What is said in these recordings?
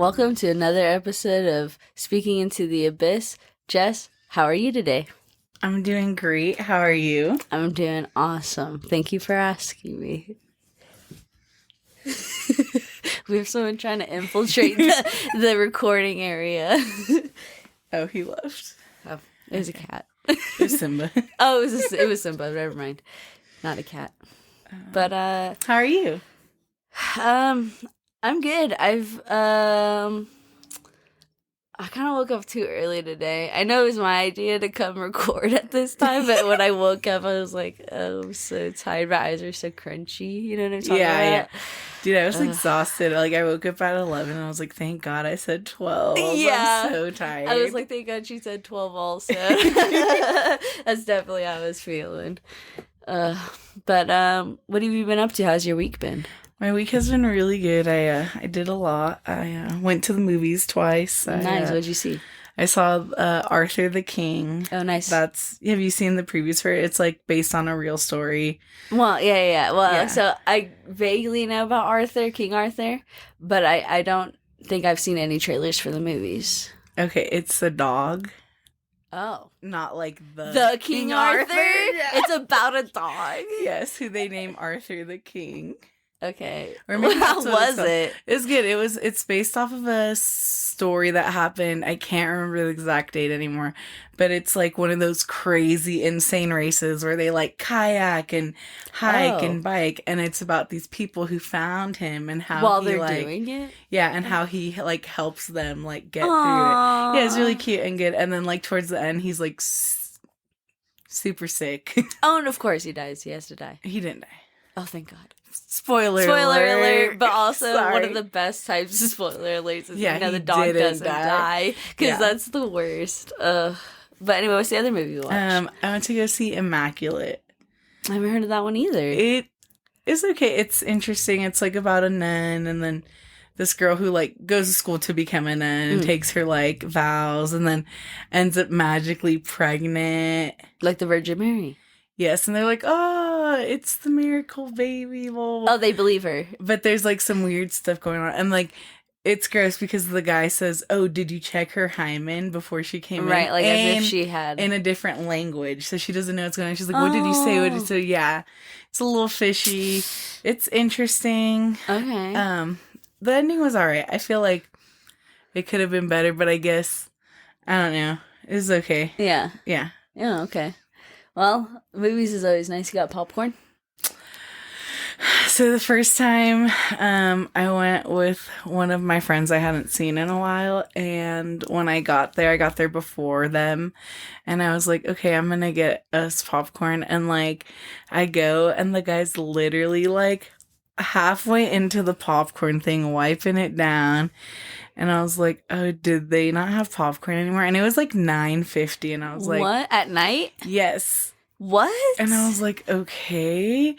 Welcome to another episode of Speaking into the Abyss. Jess, how are you today? I'm doing great. How are you? I'm doing awesome. Thank you for asking me. We have someone trying to infiltrate the recording area. Oh, he left. Oh, it was a cat. It was Simba. Oh, it was Simba. Never mind. Not a cat. But How are you? I'm good. I kind of woke up too early today. I know it was my idea to come record at this time, but when I woke up, I was like, oh, I'm so tired. My eyes are so crunchy. You know what I'm talking about? Yeah. Dude, I was exhausted. Like, I woke up at 11 and I was like, thank God I said 12. Yeah. I'm so tired. I was like, thank God she said 12 also. That's definitely how I was feeling. But what have you been up to? How's your week been? My week has been really good. I did a lot. I went to the movies twice. Nice. What'd you see? I saw Arthur the King. Oh, nice. Have you seen the previews for it? It's like based on a real story. Well, yeah. Well, so I vaguely know about King Arthur, but I don't think I've seen any trailers for the movies. Okay, it's a dog. Oh. Not like the King Arthur? Yeah. It's about a dog. Yes, who they name Arthur the King. Okay. Or maybe how was it? It's good. It's based off of a story that happened. I can't remember the exact date anymore, but it's like one of those crazy, insane races where they like kayak and hike and bike, and it's about these people who found him and how while they're doing it. Yeah, and how he like helps them like get through it. Yeah, it's really cute and good. And then like towards the end, he's like super sick. Oh, and of course he dies. He has to die. He didn't die. Oh, thank God. Spoiler alert. But also one of the best types of spoiler alerts is the dog doesn't die. Because that's the worst. But anyway, what's the other movie you watched? I went to go see Immaculate. I haven't heard of that one either. It is okay. It's interesting. It's like about a nun and then this girl who like goes to school to become a nun and takes her like vows and then ends up magically pregnant. Like the Virgin Mary. Yes, and they're like, oh, it's the miracle baby. Well, oh, they believe her. But there's like some weird stuff going on. And like, it's gross because the guy says, oh, did you check her hymen before she came in? Right, like as if she had. In a different language. So she doesn't know what's going on. She's like, what did you say? So yeah, it's a little fishy. It's interesting. Okay. The ending was all right. I feel like it could have been better, but I guess, I don't know. It was okay. Yeah. Yeah. Yeah, okay. Well, movies is always nice. You got popcorn? So the first time I went with one of my friends I hadn't seen in a while. And when I got there before them. And I was like, okay, I'm going to get us popcorn. And like, I go and the guy's literally like halfway into the popcorn thing, wiping it down. And I was like, oh, did they not have popcorn anymore? And it was like $9.50. And I was like, what? At night? Yes. What? And I was like, okay.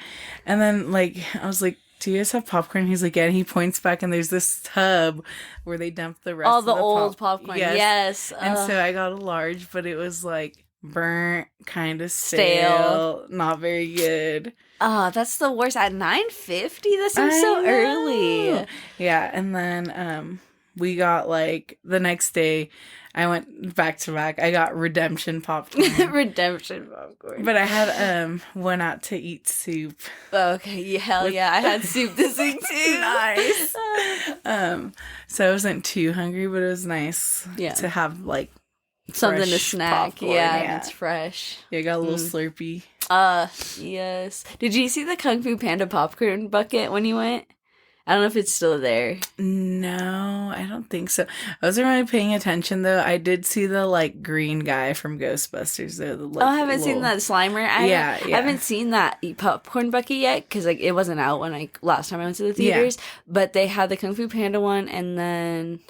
And then like, I was like, do you guys have popcorn? He's like, yeah. And he points back and there's this tub where they dump the rest of the old popcorn. Yes. And so I got a large, but it was like burnt, kind of stale, not very good. Oh, that's the worst. At $9.50? That seems so early. Yeah. And then, we got like the next day I went back to back. I got redemption popcorn. Redemption popcorn. But I had went out to eat soup. Okay, yeah, hell yeah. I had soup this week too. Nice. So I wasn't too hungry, but it was nice to have like something to snack. Popcorn. Yeah, and it's fresh. Yeah, I got a little Slurpee. Yes. Did you see the Kung Fu Panda popcorn bucket when you went? I don't know if it's still there. No, I don't think so. I wasn't really paying attention, though. I did see the, like, green guy from Ghostbusters, though. The, like, I haven't seen that Slimer. I haven't seen that popcorn bucket yet, because, like, it wasn't out when last time I went to the theaters. Yeah. But they had the Kung Fu Panda one, and then,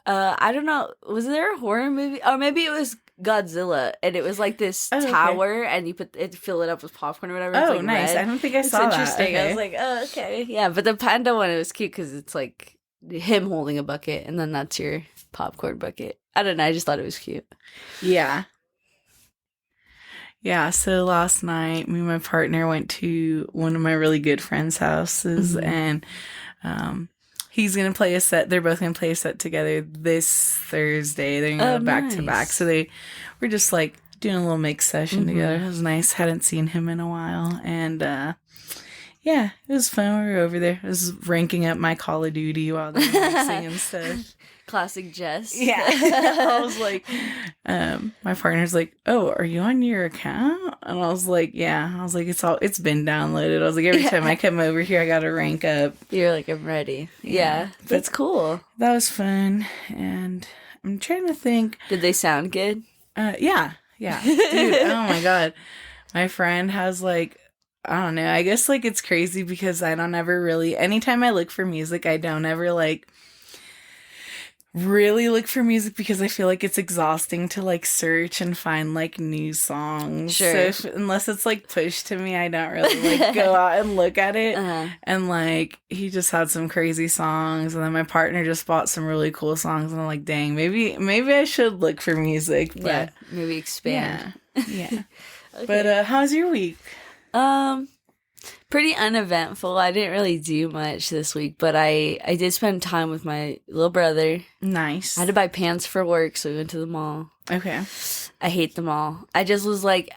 I don't know, was there a horror movie? Or maybe it was Godzilla, and it was like this tower, and you fill it up with popcorn or whatever. Oh, it's like nice! red. I don't think I saw that. Interesting. Okay. I was like, oh, okay, yeah. But the panda one, it was cute because it's like him holding a bucket, and then that's your popcorn bucket. I don't know. I just thought it was cute. Yeah. Yeah. So last night, me and my partner went to one of my really good friends' houses, and He's going to play a set. They're both going to play a set together this Thursday. They're going to go back to back. So they were just like doing a little mix session together. It was nice. Hadn't seen him in a while. And yeah, it was fun. We were over there. I was ranking up my Call of Duty while they were mixing and stuff. Classic Jess. Yeah. I was like, my partner's like, oh, are you on your account? And I was like, yeah. I was like, it's been downloaded. I was like, every time I come over here, I got to rank up. You're like, I'm ready. Yeah. That's cool. That was fun. And I'm trying to think. Did they sound good? Yeah. Yeah. Dude, oh my God. My friend has like, I don't know. I guess like it's crazy because I don't ever really, anytime I look for music, I don't ever like really look for music because I feel like it's exhausting to like search and find like new songs. Sure. So unless it's like pushed to me, I don't really like go out and look at it. And like he just had some crazy songs, and then my partner just bought some really cool songs, and I'm like, dang, maybe I should look for music. But yeah, maybe expand. Yeah. Okay. But how's your week? Pretty uneventful. I didn't really do much this week, but I did spend time with my little brother. Nice. I had to buy pants for work, so we went to the mall. Okay. I hate the mall. I just was like,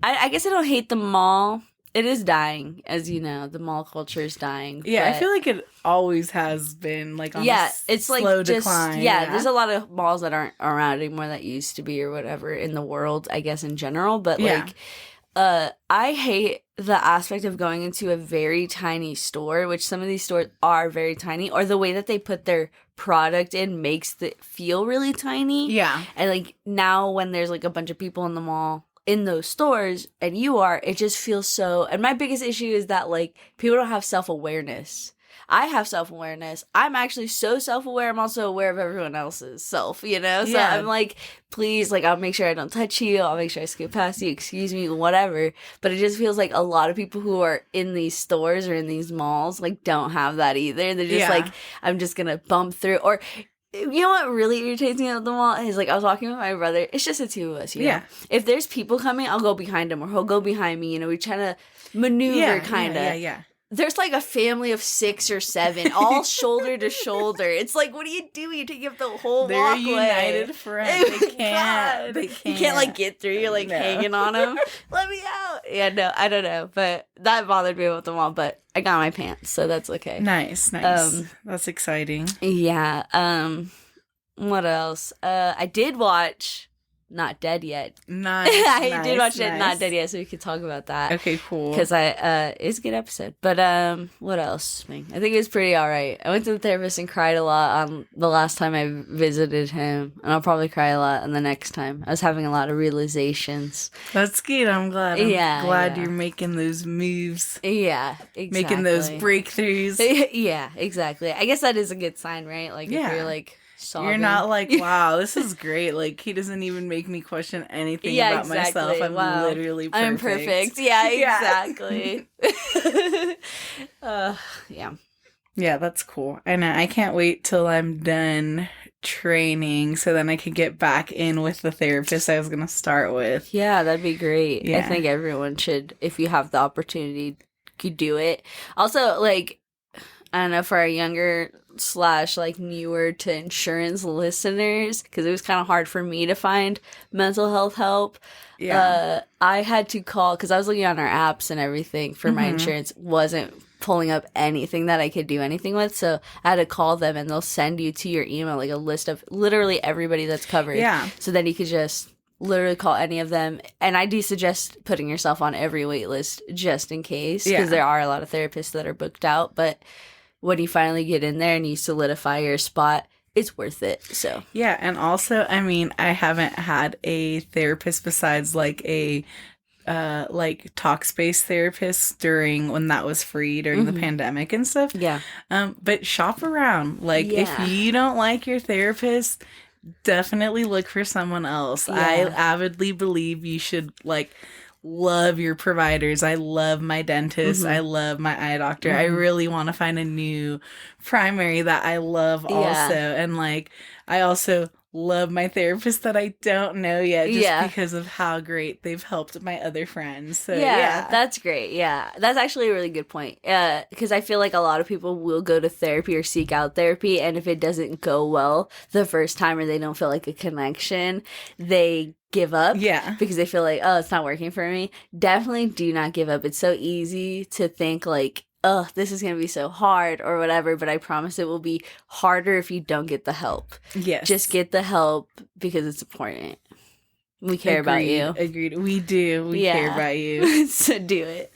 I guess I don't hate the mall. It is dying, as you know. The mall culture is dying. Yeah, I feel like it always has been like on it's like slow just, decline. Yeah, there's a lot of malls that aren't around anymore that used to be or whatever in the world, I guess in general. But like, I hate the aspect of going into a very tiny store, which some of these stores are very tiny, or the way that they put their product in makes it feel really tiny. Yeah. And like now when there's like a bunch of people in the mall in those stores and it just feels so, and my biggest issue is that like people don't have self-awareness. I have self-awareness. I'm actually so self-aware. I'm also aware of everyone else's self, you know? So I'm like, please, like, I'll make sure I don't touch you. I'll make sure I skip past you. Excuse me, whatever. But it just feels like a lot of people who are in these stores or in these malls, like, don't have that either. They're just like, I'm just going to bump through. Or, you know what really irritates me at the mall is, like, I was walking with my brother. It's just the two of us, you know? If there's people coming, I'll go behind him or he'll go behind me. You know, we try to maneuver kind of. Yeah. There's like a family of 6 or 7, all shoulder to shoulder. It's like, what are you doing? You're taking up the whole walkway. They're united front. They can't. You can't like get through. You're like hanging on them. Let me out. Yeah, no, I don't know. But that bothered me about the mall. But I got my pants, so that's okay. Nice. That's exciting. Yeah. What else? I did watch Not Dead Yet. Nice. I did watch it Not Dead Yet, so we could talk about that. Okay, cool. Because it's a good episode. But what else? I think it was pretty alright. I went to the therapist and cried a lot on the last time I visited him. And I'll probably cry a lot on the next time. I was having a lot of realizations. That's good. I'm glad. Glad you're making those moves. Yeah, exactly. Making those breakthroughs. Yeah, exactly. I guess that is a good sign, right? Like, if you're like sobbing. You're not like, wow, this is great. Like, he doesn't even make me question anything about myself. I'm literally perfect. I'm perfect. Yeah, exactly. Yeah. Yeah, that's cool. And I can't wait till I'm done training so then I can get back in with the therapist I was going to start with. Yeah, that'd be great. Yeah. I think everyone should, if you have the opportunity, could do it. Also, like, I don't know, for our younger / like newer to insurance listeners, because it was kind of hard for me to find mental health help. Yeah. I had to call, because I was looking on our apps and everything for my insurance, wasn't pulling up anything that I could do anything with. So I had to call them, and they'll send you to your email like a list of literally everybody that's covered. Yeah. So then you could just literally call any of them. And I do suggest putting yourself on every wait list just in case, because there are a lot of therapists that are booked out. But when you finally get in there and you solidify your spot, it's worth it. So yeah. And also, I mean, I haven't had a therapist besides like a like Talkspace therapist during when that was free during the pandemic and stuff. Yeah. But shop around. Like if you don't like your therapist, definitely look for someone else. I avidly believe you should like love your providers. I love my dentist. I love my eye doctor. I really want to find a new primary that I love also. And like I also love my therapist that I don't know yet just Yeah. because of how great they've helped my other friends. So, Yeah, that's great. Yeah, that's actually a really good point. Because I feel like a lot of people will go to therapy or seek out therapy, and if it doesn't go well the first time or they don't feel like a connection, they give up. Yeah. Because they feel like, oh, it's not working for me. Definitely do not give up. It's so easy to think like, oh, this is going to be so hard or whatever, but I promise it will be harder if you don't get the help. Yes. Just get the help because it's important. We care about you. Agreed. We do. We care about you. So do it.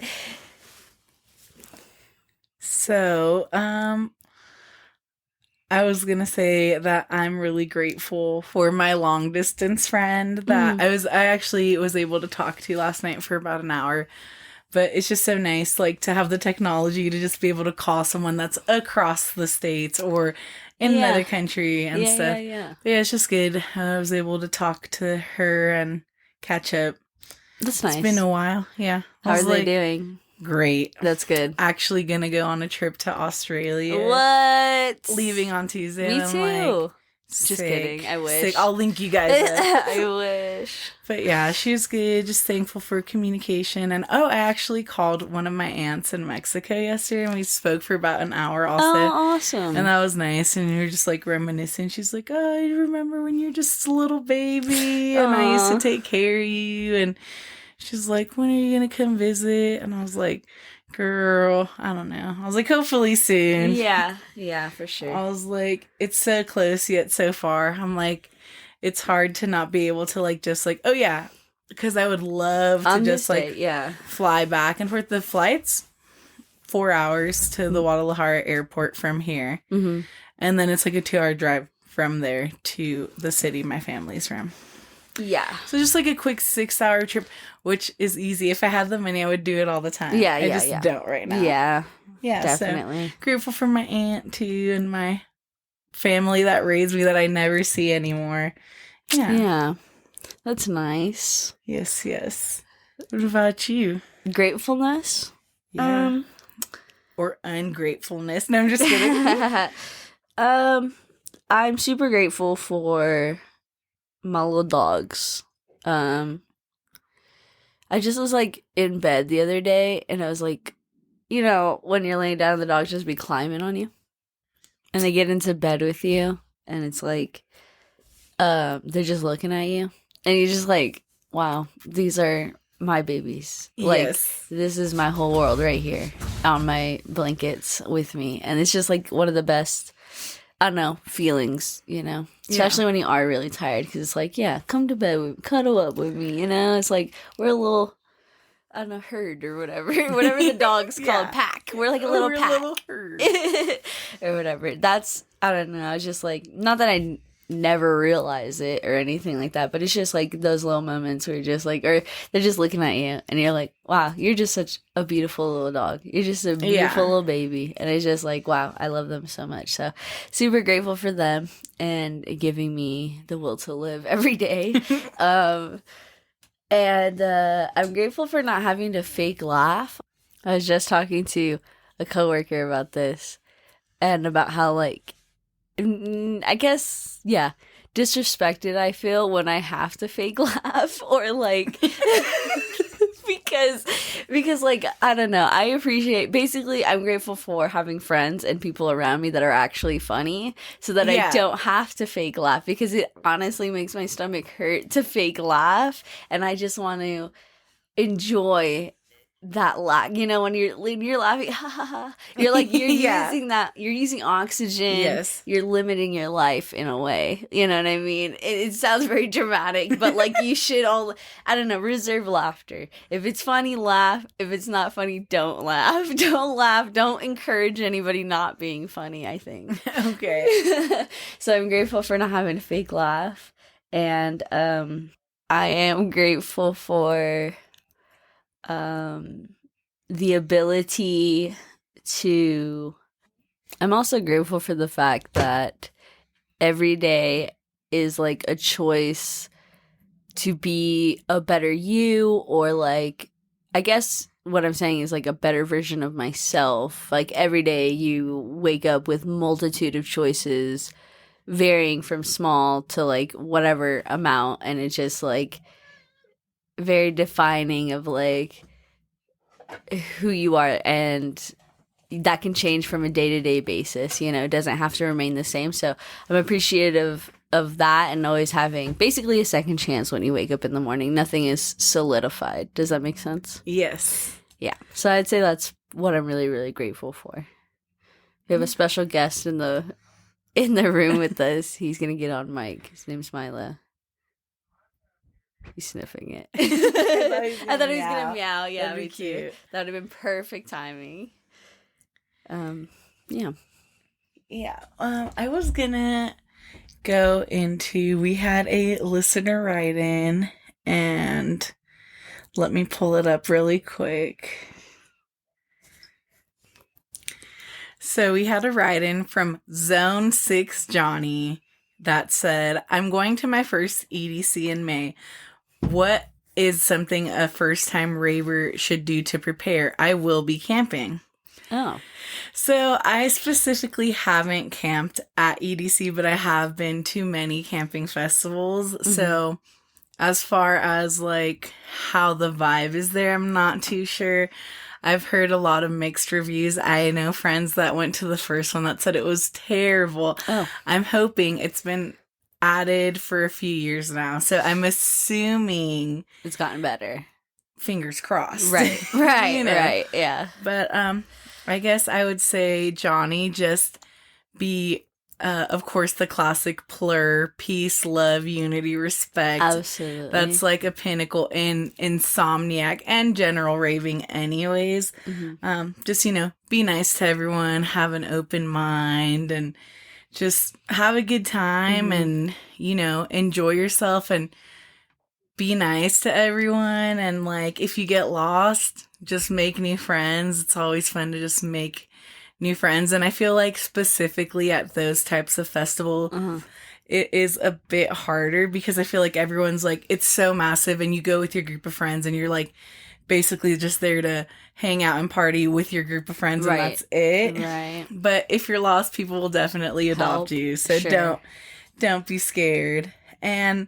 So, I was gonna say that I'm really grateful for my long distance friend that I actually was able to talk to last night for about an hour. But it's just so nice, like, to have the technology to just be able to call someone that's across the states or in another country and stuff. Yeah. But yeah, it's just good. I was able to talk to her and catch up. That's nice. It's been a while. Yeah. How are they doing? Great. That's good. Actually gonna go on a trip to Australia. What? Leaving on Tuesday. Me too. Just kidding. I wish. Sick. I'll link you guys up. I wish. But yeah, she was good. Just thankful for communication. And I actually called one of my aunts in Mexico yesterday and we spoke for about an hour also. Oh, awesome. And that was nice. And we were just like reminiscing. She's like, oh, I remember when you were just a little baby and I used to take care of you. And she's like, when are you going to come visit? And I was like, girl, I don't know. I was like, hopefully soon. Yeah, for sure. I was like, it's so close yet so far. I'm like, it's hard to not be able to like, just like, oh yeah. Because I would love to just like fly back and forth. The flight's 4 hours to the Guadalajara airport from here. Mm-hmm. And then it's like a 2-hour drive from there to the city my family's from. Yeah. So just like a quick 6-hour trip, which is easy. If I had the money, I would do it all the time. Yeah, I just don't right now. Yeah. Yeah, definitely. So grateful for my aunt too and my family that raised me that I never see anymore. Yeah. Yeah. That's nice. Yes. What about you? Gratefulness? Yeah. Or ungratefulness. No, I'm just kidding. I'm super grateful for my little dogs. I just was like in bed the other day and I was like, you know, when you're laying down, the dogs just be climbing on you and they get into bed with you and it's like, they're just looking at you and you're just like, wow, these are my babies. Like, this is my whole world right here on my blankets with me. And it's just like one of the best, I don't know, feelings, you know, especially when you are really tired because it's like, yeah, come to bed, cuddle up with me, you know, it's like we're a little, I don't know, herd or whatever the dogs call it, pack. We're like a little pack. A little herd. Or whatever. That's, I don't know, it's just like, not that I never realize it or anything like that, but it's just like those little moments where you're just like, or they're just looking at you and you're like, wow, you're just such a beautiful little dog, you're just a beautiful little baby, and it's just like, wow, I love them so much. So super grateful for them and giving me the will to live every day. And I'm grateful for not having to fake laugh. I was just talking to a coworker about this and about how like, I guess, disrespected I feel when I have to fake laugh or like, because like, I don't know, I appreciate, basically I'm grateful for having friends and people around me that are actually funny so that I don't have to fake laugh, because it honestly makes my stomach hurt to fake laugh and I just want to enjoy that laugh, you know, when you're laughing, ha ha ha, you're like, you're using that, you're using oxygen, you're limiting your life in a way, you know what I mean? It sounds very dramatic, but like you should all, I don't know, reserve laughter. If it's funny, laugh. If it's not funny, don't laugh. Don't encourage anybody not being funny, I think. Okay. So I'm grateful for not having to fake laugh, and I am grateful for the ability to, I'm also grateful for the fact that every day is like a choice to be a better you, or like, I guess what I'm saying is like a better version of myself. Like every day you wake up with multitude of choices varying from small to like whatever amount, and it's just like very defining of like who you are, and that can change from a day-to-day basis. It doesn't have to remain the same. So I'm appreciative of that, and always having basically a second chance when you wake up in the morning. Nothing is solidified. Does that make sense? Yes. Yeah. So I'd say that's what I'm really, really grateful for. We have a special guest in the room with us. He's gonna get on mic. His name's Mila. He's sniffing it. I thought he was gonna meow. Yeah, that'd be cute. Too. That would have been perfect timing. Yeah. Yeah. I was gonna go into. We had a listener write in, and let me pull it up really quick. So we had a write-in from Zone 6 Johnny that said, I'm going to my first EDC in May. What is something a first-time raver should do to prepare? I will be camping. Oh. So I specifically haven't camped at EDC, but I have been to many camping festivals. Mm-hmm. So as far as like how the vibe is there, I'm not too sure. I've heard a lot of mixed reviews. I know friends that went to the first one that said it was terrible. Oh. I'm hoping it's been added for a few years now. So I'm assuming it's gotten better. Fingers crossed. Right. Right. Yeah. But I guess I would say, Johnny, just be of course, the classic plur, peace, love, unity, respect. Absolutely. That's like a pinnacle in Insomniac and general raving anyways. Mm-hmm. Just, be nice to everyone, have an open mind, and just have a good time, mm-hmm. and, enjoy yourself and be nice to everyone. And like, if you get lost, just make new friends. It's always fun to just make new friends. And I feel like specifically at those types of festival, it is a bit harder because I feel like everyone's like, it's so massive, and you go with your group of friends and you're like basically just there to hang out and party with your group of friends, right. And that's it. Right. But if you're lost, people will definitely adopt you. So sure. don't be scared. And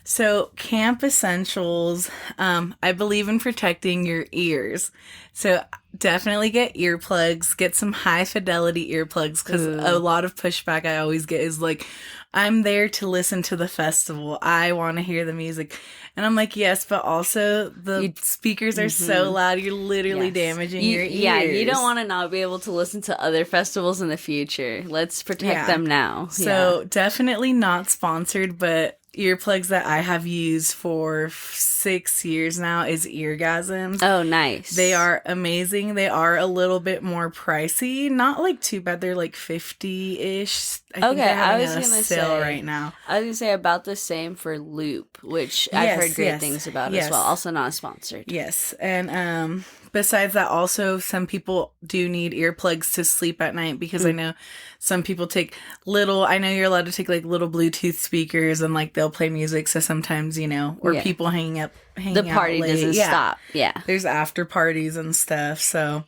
so camp essentials, I believe in protecting your ears. So definitely get earplugs, get some high fidelity earplugs, because a lot of pushback I always get is like, I'm there to listen to the festival. I want to hear the music. And I'm like, yes, but also the speakers are so loud, you're literally damaging your ears. Yeah, you don't want to not be able to listen to other festivals in the future. Let's protect them now. So definitely not sponsored, but earplugs that I have used for 6 years now is Eargasms. Oh, nice. They are amazing. They are a little bit more pricey. Not like too bad. They're like 50-ish. I was going to say right now. I was going to say about the same for Loop, which I've heard great things about as well. Also not sponsored. Yes. And besides that, also some people do need earplugs to sleep at night, because I know some people take I know you're allowed to take like little Bluetooth speakers and like they'll play music. So sometimes, or people hanging out the party late. Doesn't stop. Yeah. There's after parties and stuff. So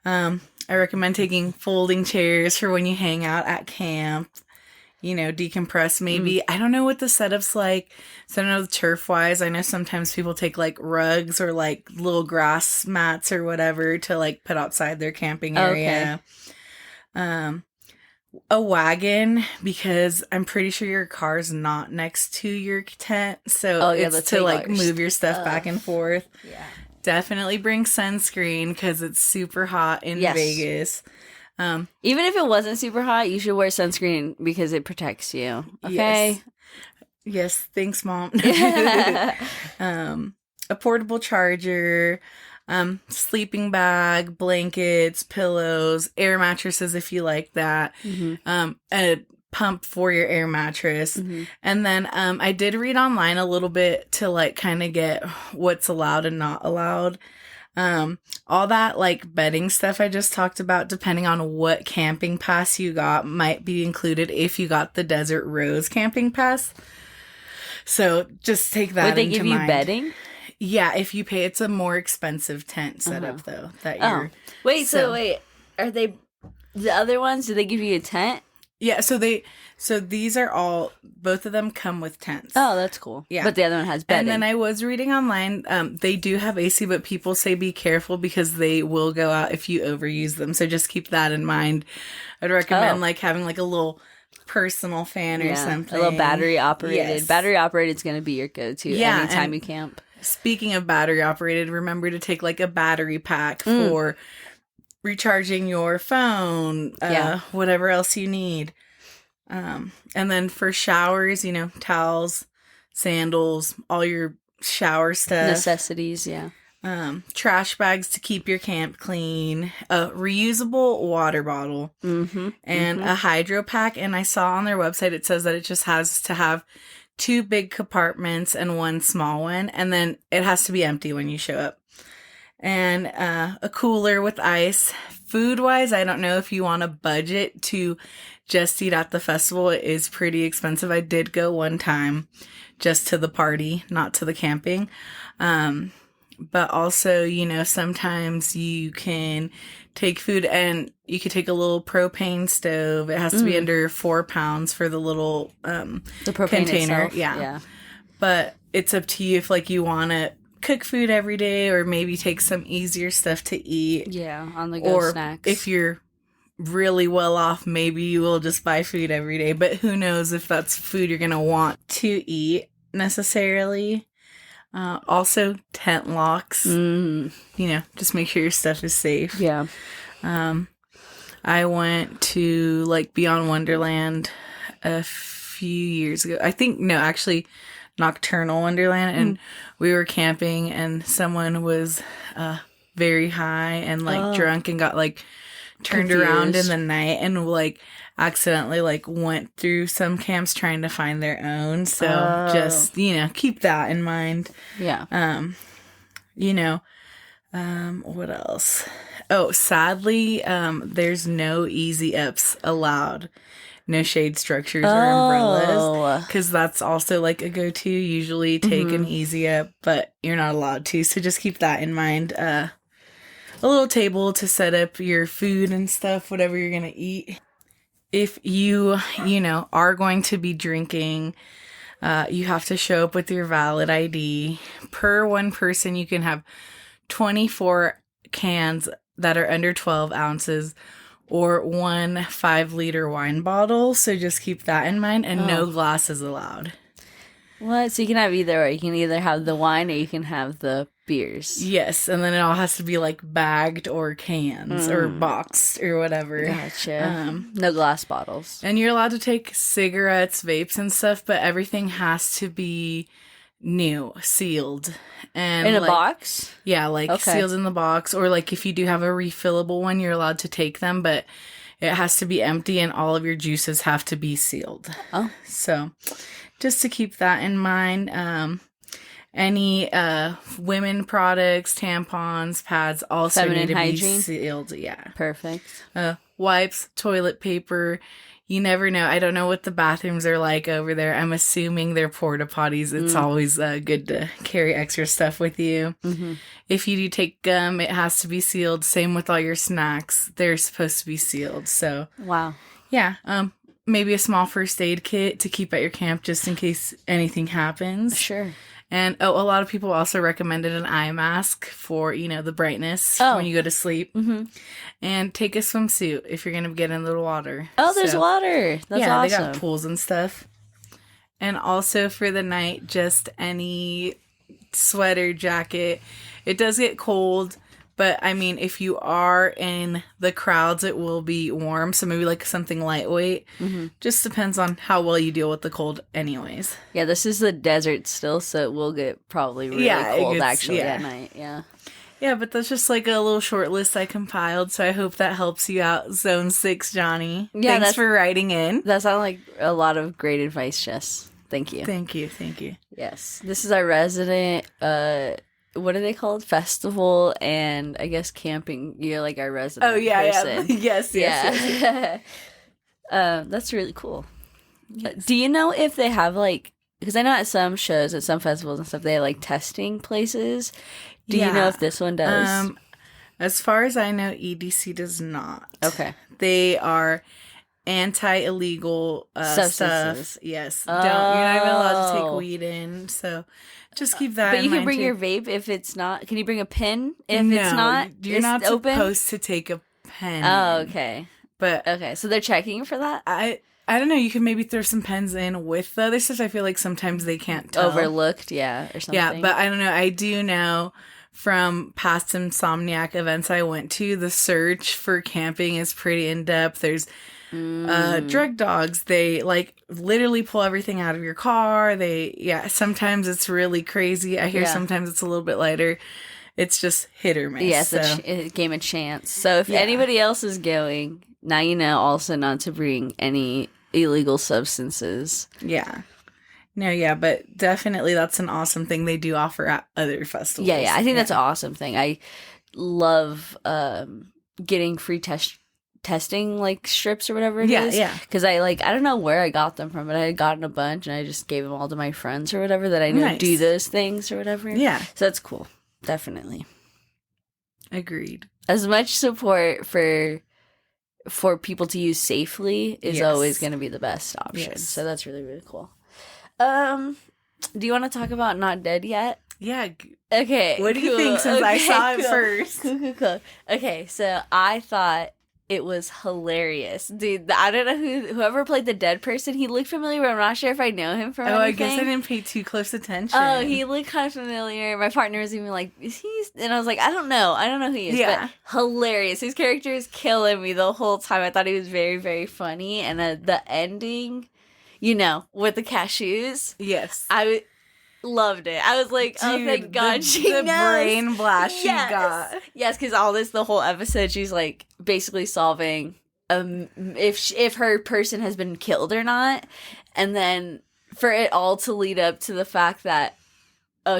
I recommend taking folding chairs for when you hang out at camp. Decompress maybe. I don't know what the setup's like. So I don't know turf-wise. I know sometimes people take like rugs or like little grass mats or whatever to like put outside their camping area. Okay. A wagon, because I'm pretty sure your car's not next to your tent. So it's to like move your stuff back and forth. Yeah. Definitely bring sunscreen because it's super hot in Vegas. Even if it wasn't super hot, you should wear sunscreen because it protects you. Okay. Yes. Thanks, Mom. A portable charger, sleeping bag, blankets, pillows, air mattresses if you like that. A pump for your air mattress. And then I did read online a little bit to like kind of get what's allowed and not allowed. All that like bedding stuff I just talked about, depending on what camping pass you got, might be included if you got the Desert Rose camping pass. So just take that into mind. Would they give you bedding? Yeah, if you pay. It's a more expensive tent setup though. That you're Wait, are they the other ones? Do they give you a tent? Yeah, so these are all, both of them come with tents. Oh, that's cool. Yeah. But the other one has bedding. And then I was reading online, they do have AC, but people say be careful because they will go out if you overuse them. So just keep that in mind. I'd recommend like having like a little personal fan or something. A little battery operated. Yes. Battery operated is going to be your go-to anytime you camp. Speaking of battery operated, remember to take like a battery pack for recharging your phone, whatever else you need. And then for showers, you know, towels, sandals, all your shower stuff. Necessities, yeah. Trash bags to keep your camp clean, a reusable water bottle, and a hydro pack. And I saw on their website, it says that it just has to have 2 big compartments and 1 small one. And then it has to be empty when you show up. And a cooler with ice. Food-wise, I don't know if you want a budget to just eat at the festival. It is pretty expensive. I did go one time just to the party, not to the camping. But also, you know, sometimes you can take food and you could take a little propane stove. It has to be under 4 pounds for the little the propane container. Itself. Yeah. But it's up to you if like you want to cook food every day or maybe take some easier stuff to eat. Yeah, on the go snacks. If you're really well off, maybe you will just buy food every day. But who knows if that's food you're going to want to eat necessarily. Also, tent locks. You know, just make sure your stuff is safe. Yeah. I went to like Beyond Wonderland a few years ago. I think, no, actually Nocturnal Wonderland. And we were camping and someone was very high and like drunk and got like turned around in the night and like accidentally like went through some camps trying to find their own. So just, you know, keep that in mind. Yeah. You know, what else? Oh, sadly, there's no easy ups allowed. No shade structures or umbrellas. Because that's also like a go-to. Usually take an easy up, but you're not allowed to. So just keep that in mind. A little table to set up your food and stuff, whatever you're going to eat. If you know, are going to be drinking, you have to show up with your valid ID. Per one person, you can have 24 cans that are under 12 ounces or 1 5-liter wine bottle. So just keep that in mind and no glasses allowed. What? So you can have either, or you can either have the wine or you can have the beers. Yes, and then it all has to be like bagged or cans or boxed or whatever. Gotcha. No glass bottles. And you're allowed to take cigarettes, vapes, and stuff, but everything has to be new, sealed. And in a like, box? Yeah, like sealed in the box. Or like if you do have a refillable one, you're allowed to take them, but it has to be empty and all of your juices have to be sealed. Oh. So just to keep that in mind. Any women products, tampons, pads, also feminine need to hygiene. Be sealed. Yeah. Perfect. Wipes, toilet paper. You never know. I don't know what the bathrooms are like over there. I'm assuming they're porta potties. It's always good to carry extra stuff with you. If you do take gum, it has to be sealed. Same with all your snacks. They're supposed to be sealed. So wow. Yeah. Maybe a small first aid kit to keep at your camp just in case anything happens. Sure. And a lot of people also recommended an eye mask for, you know, the brightness when you go to sleep. And take a swimsuit if you're going to get into the water. Oh, there's water. That's awesome. They got pools and stuff. And also for the night, just any sweater, jacket. It does get cold. But, I mean, if you are in the crowds, it will be warm. So maybe, like, something lightweight. Just depends on how well you deal with the cold anyways. Yeah, this is the desert still, so it will get probably really cold, actually, at night. Yeah. Yeah, but that's just, like, a little short list I compiled. So I hope that helps you out, Zone 6, Johnny. Yeah, thanks for writing in. That sounded like a lot of great advice, Jess. Thank you. Thank you. Thank you. Yes. This is our resident... what are they called? Festival and I guess camping. You're like our resident person. Yeah. yes. That's really cool. Yes. Do you know if they have like, because I know at some shows, at some festivals and stuff, they have like testing places. Do you know if this one does? As far as I know, EDC does not. Okay. They are anti-illegal Substances. stuff. Yes. You're not even allowed to take weed in. So just keep that in mind. But you can bring too. your vape if it's not. Can you bring a pen if No, it's not? You're not open? supposed to take a pen. Oh, in. okay. But okay, so they're checking for that? I don't know. You can maybe throw some pens in with the other stuff. I feel like sometimes they can't tell. Overlooked, yeah, or something. Yeah, but I don't know. I do know from past Insomniac events I went to, the search for camping is pretty in-depth. There's drug dogs. They, like, literally pull everything out of your car. Sometimes it's really crazy. I hear sometimes it's a little bit lighter. It's just hit or miss. Yes, a game of chance. So if anybody else is going, now you know also not to bring any illegal substances. Yeah. No, yeah, but definitely that's an awesome thing they do offer at other festivals. Yeah, I think that's an awesome thing. I love getting free testing, like, strips or whatever it is. Yeah. Because I don't know where I got them from, but I had gotten a bunch and I just gave them all to my friends or whatever that I know do those things or whatever. Yeah. So that's cool. Definitely. Agreed. As much support for people to use safely is always going to be the best option. Yes. So that's really, really cool. Do you want to talk about Not Dead Yet? Yeah. Okay. What do you think since I saw it first? Cool. Okay, so I thought it was hilarious. Dude, I don't know whoever played the dead person, he looked familiar, but I'm not sure if I know him from anything. I guess I didn't pay too close attention. Oh, he looked kind of familiar. My partner was even like, is he? And I was like, I don't know who he is. Yeah. But hilarious. His character is killing me the whole time. I thought he was very, very funny. And the ending, with the cashews. Yes. I loved it. I was like, oh, thank God she knows. The brain blast she got. Yes, because the whole episode, she's like basically solving if her person has been killed or not. And then for it all to lead up to the fact that,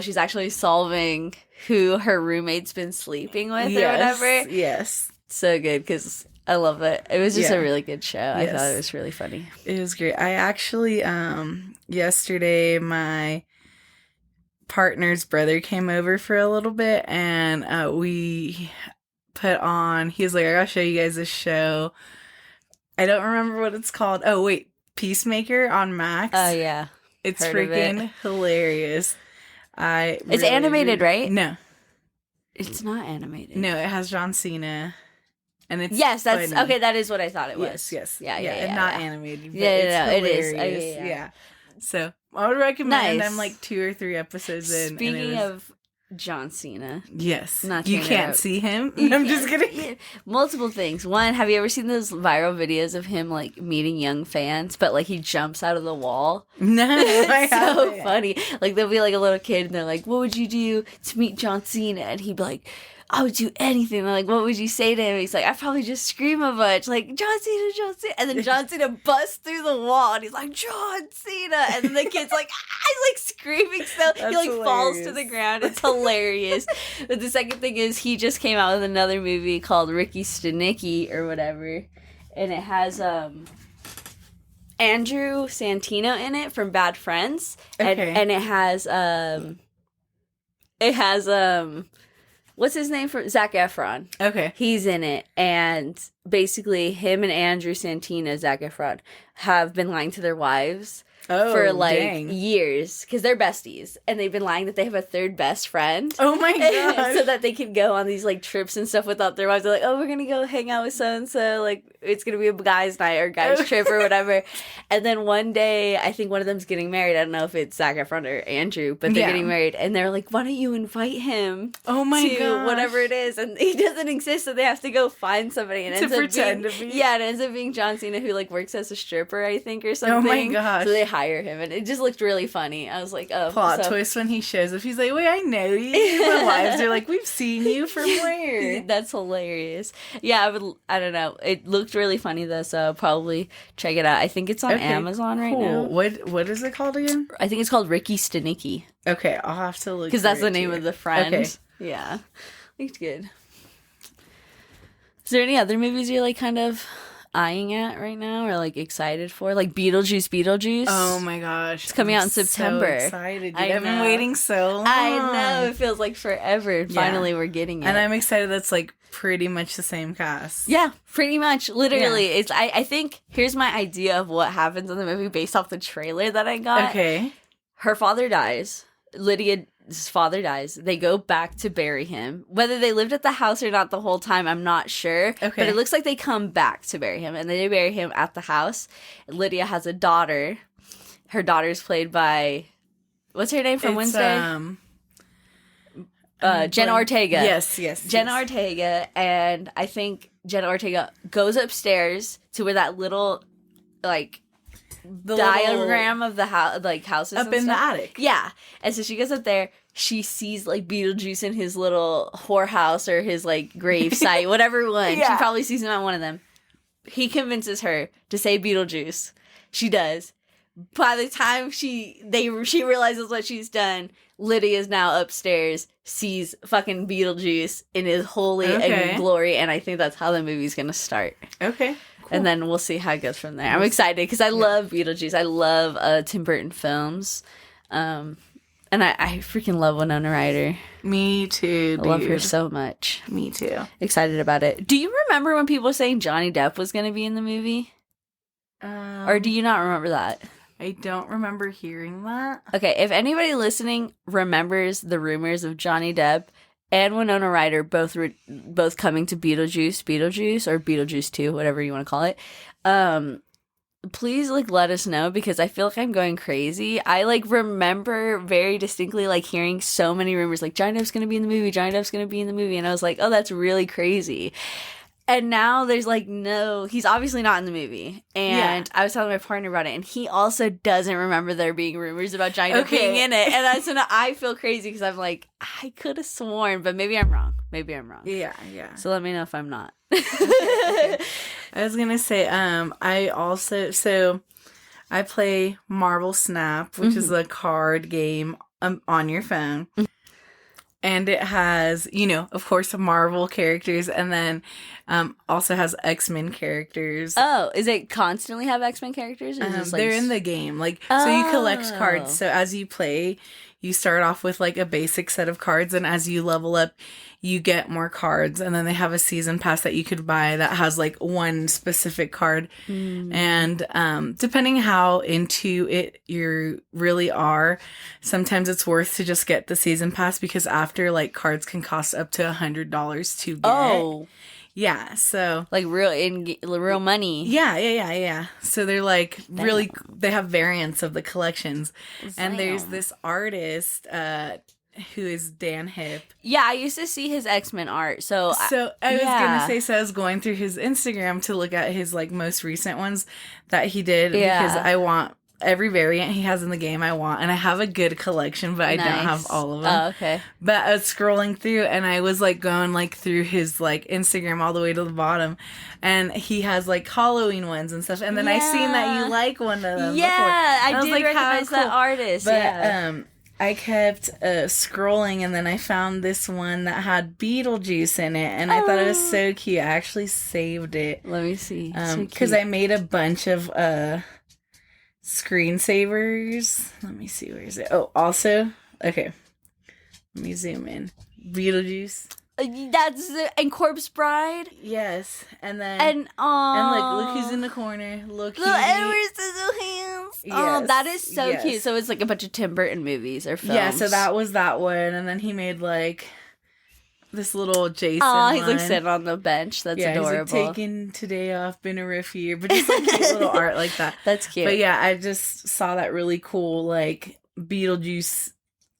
she's actually solving who her roommate's been sleeping with or whatever. Yes. So good, because I love it. It was just a really good show. I thought it was really funny. It was great. I actually, yesterday, my partner's brother came over for a little bit, and we put on, he was like, I gotta show you guys this show. I don't remember what it's called. Oh, wait. Peacemaker on Max. Oh, yeah. It's freaking hilarious. It's animated, right? No. It's not animated. No, it has John Cena. And it's that's funny. Okay, that is what I thought it was. Yes. Yeah, and not animated. But it is. Yeah. So I would recommend. I'm like 2 or 3 episodes in. Speaking of John Cena. Yes. You can't see him. I'm just kidding. Multiple things. One, have you ever seen those viral videos of him like meeting young fans, but like he jumps out of the wall? No, it's so funny. Like there'll be like a little kid and they're like, what would you do to meet John Cena? And he'd be like, I would do anything. They're like, what would you say to him? He's like, I'd probably just scream a bunch, like, John Cena. And then John Cena busts through the wall, and he's like, John Cena. And then the kid's like, he's like screaming. So he like falls to the ground. It's hilarious. But the second thing is, he just came out with another movie called Ricky Stenicki or whatever, and it has Andrew Santino in it from Bad Friends, and it has what's his name from Zac Efron? Okay. He's in it. And basically him and Andrew Santino, Zac Efron, have been lying to their wives for like years. Because they're besties. And they've been lying that they have a third best friend. Oh my god. So that they can go on these like trips and stuff without their wives. They're like, oh, we're going to go hang out with so-and-so. Like, it's going to be a guy's night or guy's trip or whatever. And then one day, I think one of them's getting married. I don't know if it's Zac Efron or Andrew, but they're getting married. And they're like, why don't you invite him to whatever it is? And he doesn't exist, so they have to go find somebody. And to pretend to be. Yeah, it ends up being John Cena, who like works as a stripper, I think, or something. Oh my gosh. So they hire him, and it just looked really funny. I was like, oh. Plot twist when he shows up. He's like, wait, I know you. My wives are like, we've seen you from where? That's hilarious. Yeah, I don't know. It looked really funny though, so I'll probably check it out. I think it's on Amazon right now. What is it called again? I think it's called Ricky Stenicki. Okay, I'll have to look. Because that's the name of the friend. Okay. Yeah. Looked good. Is there any other movies you're like kind of eyeing at right now or like excited for, like Beetlejuice. Oh my gosh, it's coming out in September. So excited! I've been waiting so long. I know, it feels like forever. Finally, we're getting it, and I'm excited. That's like pretty much the same cast. Yeah, pretty much. Literally, it's. I think here's my idea of what happens in the movie based off the trailer that I got. Okay, her father dies. Lydia's father dies. They go back to bury him. Whether they lived at the house or not the whole time, I'm not sure. Okay. But it looks like they come back to bury him. And they bury him at the house. Lydia has a daughter. Her daughter's played by... What's her name from Wednesday? Jenna Ortega. Yes. Jenna Ortega. And I think Jenna Ortega goes upstairs to where that little, like... the diagram of the house, like houses up in the attic. Yeah. And so she goes up there. She sees like Beetlejuice in his little whorehouse or his like grave site, whatever one. Yeah. She probably sees him at one of them. He convinces her to say Beetlejuice. She does. By the time she realizes what she's done, Lydia's now upstairs, sees fucking Beetlejuice in his holy and glory, and I think that's how the movie's gonna start. Okay. Cool. And then we'll see how it goes from there. I'm excited because I love Beetlejuice. I love Tim Burton films. And I freaking love Winona Ryder. Me too, dude. I love her so much. Me too. Excited about it. Do you remember when people were saying Johnny Depp was going to be in the movie? Or do you not remember that? I don't remember hearing that. Okay, if anybody listening remembers the rumors of Johnny Depp and Winona Ryder both coming to Beetlejuice or Beetlejuice 2, whatever you want to call it, please like let us know because I feel like I'm going crazy. I like remember very distinctly like hearing so many rumors like Johnny Depp's gonna be in the movie, and I was like, oh, that's really crazy. And now there's like no, he's obviously not in the movie. And I was telling my partner about it, and he also doesn't remember there being rumors about Johnny Depp being in it. And so now I feel crazy because I'm like, I could have sworn, but maybe I'm wrong. Yeah. So let me know if I'm not. Okay. I was gonna say, I play Marble Snap, which is a card game on your phone. And it has, of course, Marvel characters, and then also has X-Men characters. Oh, is it constantly have X-Men characters? Or they're in the game. So you collect cards. So as you play, you start off with like a basic set of cards, and as you level up, you get more cards. And then they have a season pass that you could buy that has like one specific card. And depending how into it you really are, sometimes it's worth to just get the season pass because after like cards can cost up to $100 to get. Oh. Yeah, so like real money. Yeah. So they're like really, they have variants of the collections. And there's this artist who is Dan Hip. Yeah, I used to see his X-Men art. So I was gonna say, so I was going through his Instagram to look at his like most recent ones that he did because I want every variant he has in the game. And I have a good collection, but I don't have all of them. Oh, okay. But I was scrolling through, and I was like going like through his like Instagram all the way to the bottom, and he has like Halloween ones and stuff. And then I seen that you like one of them. Yeah, before. I did like, recognize that artist. But I kept scrolling, and then I found this one that had Beetlejuice in it, and I thought it was so cute. I actually saved it. Let me see. Because I made a bunch of screensavers. Let me see, where is it? Oh, also, okay. Let me zoom in. Beetlejuice. That's and Corpse Bride. Yes, and then and look who's in the corner. Look, little Edward Scissorhands. Yes. Oh, that is so cute. So it's like a bunch of Tim Burton movies or films. Yeah, so that was that one, and then he made like this little Jason. Oh, he's like sitting on the bench. That's adorable. He's like, taking today off, been a rough year, but just like cute little art like that. That's cute. But yeah, I just saw that really cool like Beetlejuice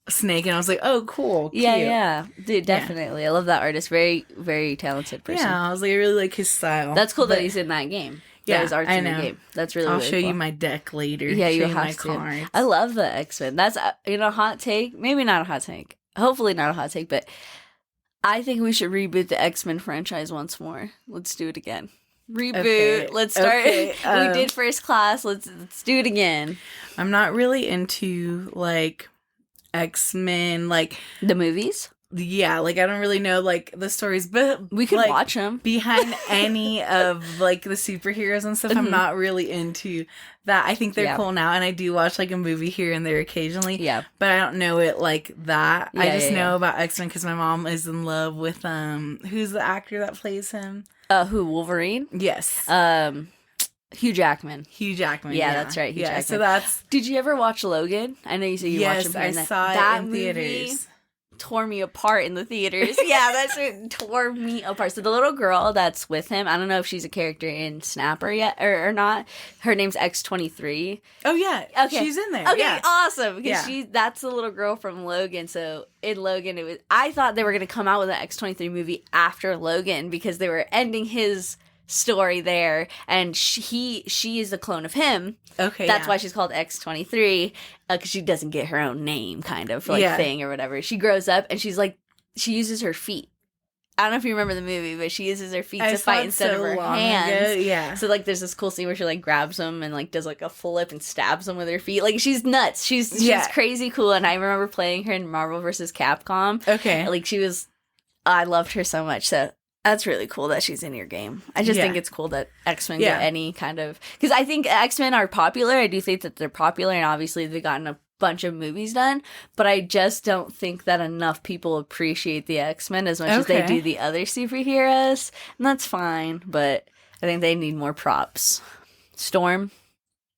snake, and I was like, oh, cool, cute. Yeah, dude, definitely. Yeah. I love that artist. Very, very talented person. Yeah, I was like, I really like his style. That's cool that he's in that game. Yeah, his art's in the game. That's really, I'll really show cool. you my deck later. Yeah, you have my to. cards. I love the X-Men. That's hot take. Maybe not a hot take. Hopefully not a hot take, but I think we should reboot the X-Men franchise once more. Let's do it again. Reboot. Okay. Let's start. Okay. We did First Class. Let's do it again. I'm not really into like X-Men, like the movies. yeah, like I don't really know like the stories, but We could like, watch them. behind any of like the superheroes and stuff. I'm not really into that. I think they're cool now, and I do watch like a movie here and there occasionally. Yeah. But I don't know it like that. I Yeah, just yeah, know about X-Men because my mom is in love with who's the actor that plays him? Who, Wolverine? Yes. Hugh Jackman. Hugh Jackman. Yeah, that's right. Hugh Jackman. So that's. Did you ever watch Logan? I know you said you watched him. Yes, I saw that it in movie theaters. Tore me apart in the theaters. Yeah, that's it. Tore me apart. So the little girl that's with him, I don't know if she's a character in Snapper yet or not. Her name's X-23. Oh yeah, okay, she's in there. Okay, yeah. awesome. Because that's the little girl from Logan. So in Logan, I thought they were gonna come out with an X-23 movie after Logan because they were ending his story there, and she is a clone of him. Okay, that's why she's called X-23, because she doesn't get her own name, kind of thing or whatever. She grows up and she's like, she uses her feet. I don't know if you remember the movie, but she uses her feet to fight instead of her hands. Ago. Yeah. So like, there's this cool scene where she like grabs them and like does like a flip and stabs them with her feet. Like she's nuts. She's crazy cool. And I remember playing her in Marvel vs. Capcom. Okay. Like I loved her so much. So that's really cool that she's in your game. I just think it's cool that X-Men get any kind of... Because I think X-Men are popular. I do think that they're popular, and obviously they've gotten a bunch of movies done. But I just don't think that enough people appreciate the X-Men as much as they do the other superheroes. And that's fine, but I think they need more props. Storm.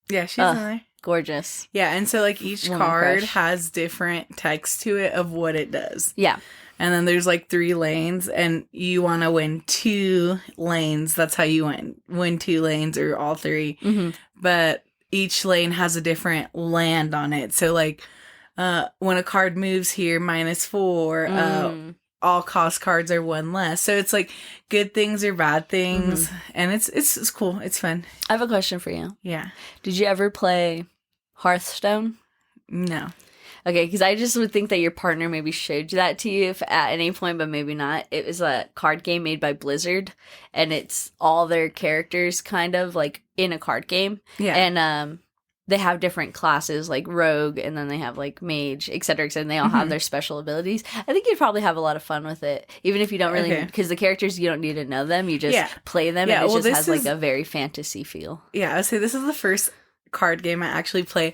Yeah, she's in there. Gorgeous. Yeah, and so like each card has different text to it of what it does. Yeah. And then there's like 3 lanes, and you want to win 2 lanes. That's how you win 2 lanes or all 3. Mm-hmm. But each lane has a different land on it. So like when a card moves here, -4. All cost cards are 1 less. So it's like good things or bad things, and it's cool. It's fun. I have a question for you. Yeah. Did you ever play Hearthstone? No. Okay, because I just would think that your partner maybe showed that to you at any point, but maybe not. It was a card game made by Blizzard, and it's all their characters kind of like in a card game. Yeah. And they have different classes like rogue, and then they have like mage, et cetera, and they all have their special abilities. I think you'd probably have a lot of fun with it, even if you don't really, because the characters, you don't need to know them. You just play them, and it just has like a very fantasy feel. Yeah, I would say this is the first card game I actually play.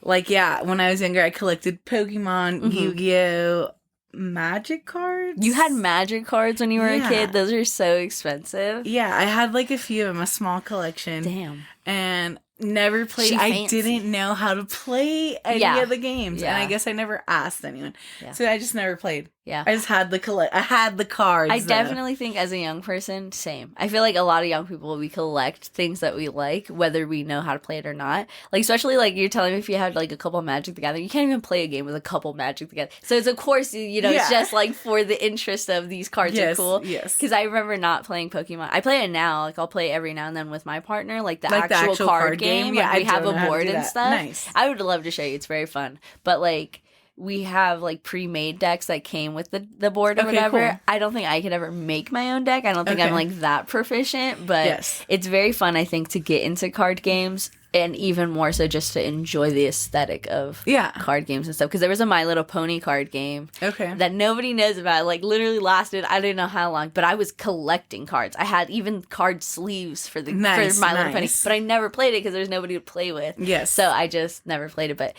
Like, when I was younger, I collected Pokemon, Yu-Gi-Oh!, Magic cards. You had Magic cards when you were a kid? Those are so expensive. Yeah, I had like a few of them, a small collection. Damn. And never played. I didn't know how to play any of the games. And I guess I never asked anyone. Yeah. So I just never played. Yeah. I just had I had the cards. I definitely think as a young person, same. I feel like a lot of young people, we collect things that we like, whether we know how to play it or not. Like, especially like you're telling me if you had like a couple Magic the Gathering, you can't even play a game with a couple Magic the Gathering. So it's of course, it's just like for the interest of these cards are cool. Yes. Because I remember not playing Pokemon. I play it now. Like I'll play it every now and then with my partner, like the actual card game. Yeah, like, we have a board and stuff. Nice. I would love to show you. It's very fun. But like, we have like pre-made decks that came with the board or whatever. Cool. I don't think I could ever make my own deck. I don't think I'm like that proficient, but it's very fun, I think, to get into card games, and even more so just to enjoy the aesthetic of card games and stuff. Because there was a My Little Pony card game that nobody knows about. Like literally lasted, I don't know how long, but I was collecting cards. I had even card sleeves for My Little Pony, but I never played it because there was nobody to play with. Yes. So I just never played it, but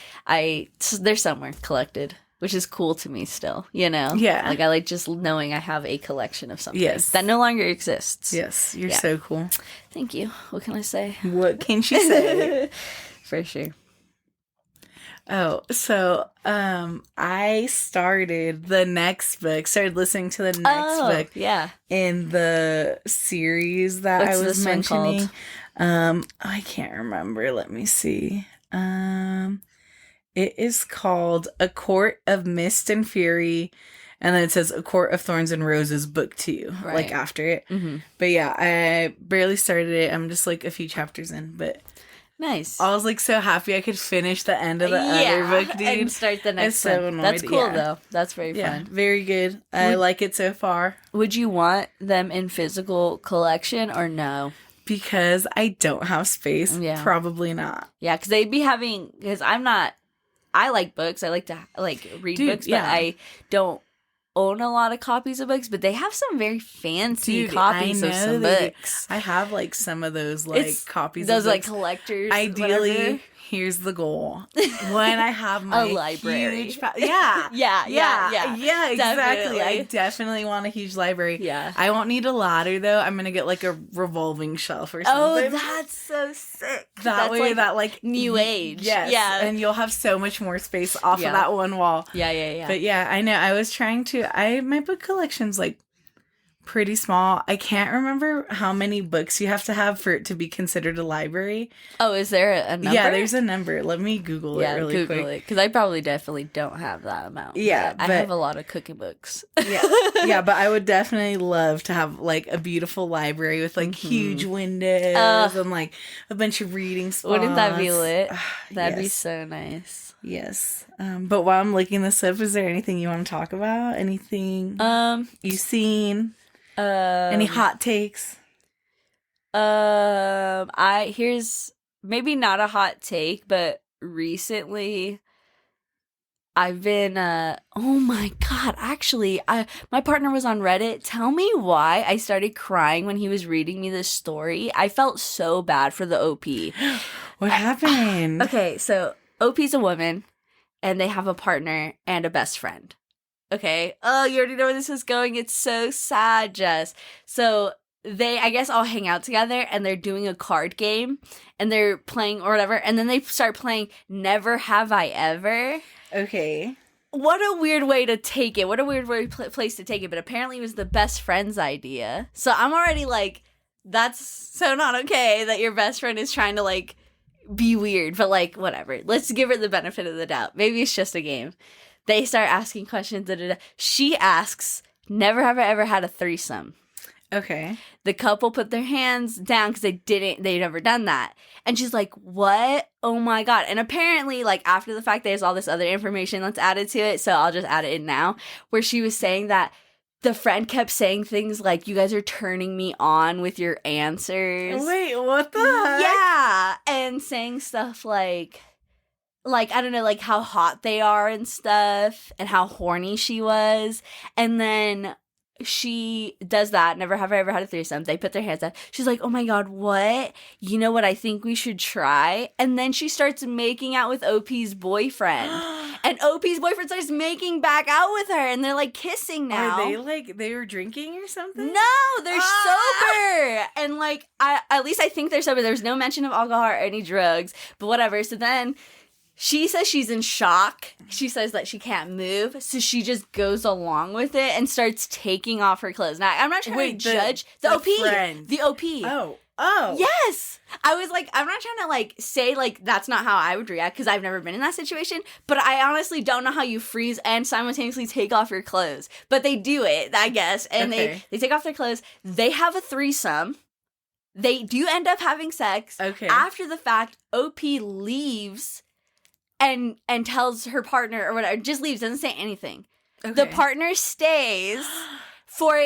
they're somewhere collected, which is cool to me still, Yeah. Like I like just knowing I have a collection of something that no longer exists. Yes. You're so cool. Thank you. What can I say? What can she say? For sure. Oh, so I started listening to the next book. Yeah. In the series that I was mentioning. I can't remember. Let me see. It is called A Court of Mist and Fury, and then it says A Court of Thorns and Roses, Book 2, like after it. Mm-hmm. But yeah, I barely started it. I'm just like a few chapters in, but nice. I was like so happy I could finish the end of the other book, dude. And start the next one. So annoyed. That's cool though. That's very fun. Very good. I like it so far. Would you want them in physical collection or no? Because I don't have space. Yeah. Probably not. Yeah, because they'd be having, because I like books. I like to read books, but I don't own a lot of copies of books, but they have some very fancy Dude, copies I of know some they- books. I have like some of those like It's copies those of like books. collectors. Ideally, whatever. here's the goal. When I have my library. huge yeah. Yeah, exactly. Definitely. I definitely want a huge library. Yeah. I won't need a ladder though. I'm gonna get like a revolving shelf or Oh, something. that's so sick. that That's way like that like new age. Yes. Yeah. And you'll have so much more space off Yeah. of that one wall. Yeah. But yeah, I know. I was trying to my book collection's like pretty small. I can't remember how many books you have to have for it to be considered a library. Oh, is there a number? Yeah, there's a number. Let me Google it really Google quick. it, because I probably definitely don't have that amount. Yeah, but I have a lot of cooking books. Yeah, but I would definitely love to have like a beautiful library with like huge windows and like a bunch of reading spots. Wouldn't that be lit? That'd be Yes. so nice. Yes. But while I'm looking this up, is there anything you want to talk about? Anything you've seen? Any hot takes? Here's maybe not a hot take, but recently I've been oh my god, actually my partner was on Reddit. Tell me why I started crying when he was reading me this story. I felt so bad for the OP. What happened? Okay, so OP's a woman and they have a partner and a best friend. Okay. Oh, you already know where this is going. It's so sad, Jess. So they, I guess, all hang out together and they're doing a card game and they're playing or whatever. And then they start playing Never Have I Ever. Okay. What a weird way to take it. What a weird place to take it. But apparently it was the best friend's idea. So I'm already like, that's so not okay that your best friend is trying to like be weird. But like, whatever. Let's give her the benefit of the doubt. Maybe it's just a game. They start asking questions. She asks, never have I ever had a threesome. Okay. The couple put their hands down because they'd never done that. And she's like, what? Oh my God. And apparently, like, after the fact, there's all this other information that's added to it. So I'll just add it in now. Where she was saying that the friend kept saying things like, you guys are turning me on with your answers. Wait, what the heck? Yeah. And saying stuff like, I don't know, like how hot they are and stuff and how horny she was. And then she does that. Never have I ever had a threesome. They put their hands up. She's like, oh my God, what? You know what I think we should try? And then she starts making out with OP's boyfriend. And OP's boyfriend starts making back out with her. And they're like kissing now. Are they like, they were drinking or something? No, they're sober. And like, at least I think they're sober. There's no mention of alcohol or any drugs, but whatever. So then she says she's in shock. She says that she can't move. So she just goes along with it and starts taking off her clothes. Now, I'm not trying to judge the OP. Friend. The OP. Oh. Yes. I was like, I'm not trying to like say like that's not how I would react because I've never been in that situation. But I honestly don't know how you freeze and simultaneously take off your clothes. But they do it, I guess. And they take off their clothes. They have a threesome. They do end up having sex. Okay. After the fact, OP leaves and tells her partner or whatever, just leaves, doesn't say anything. Okay. The partner stays for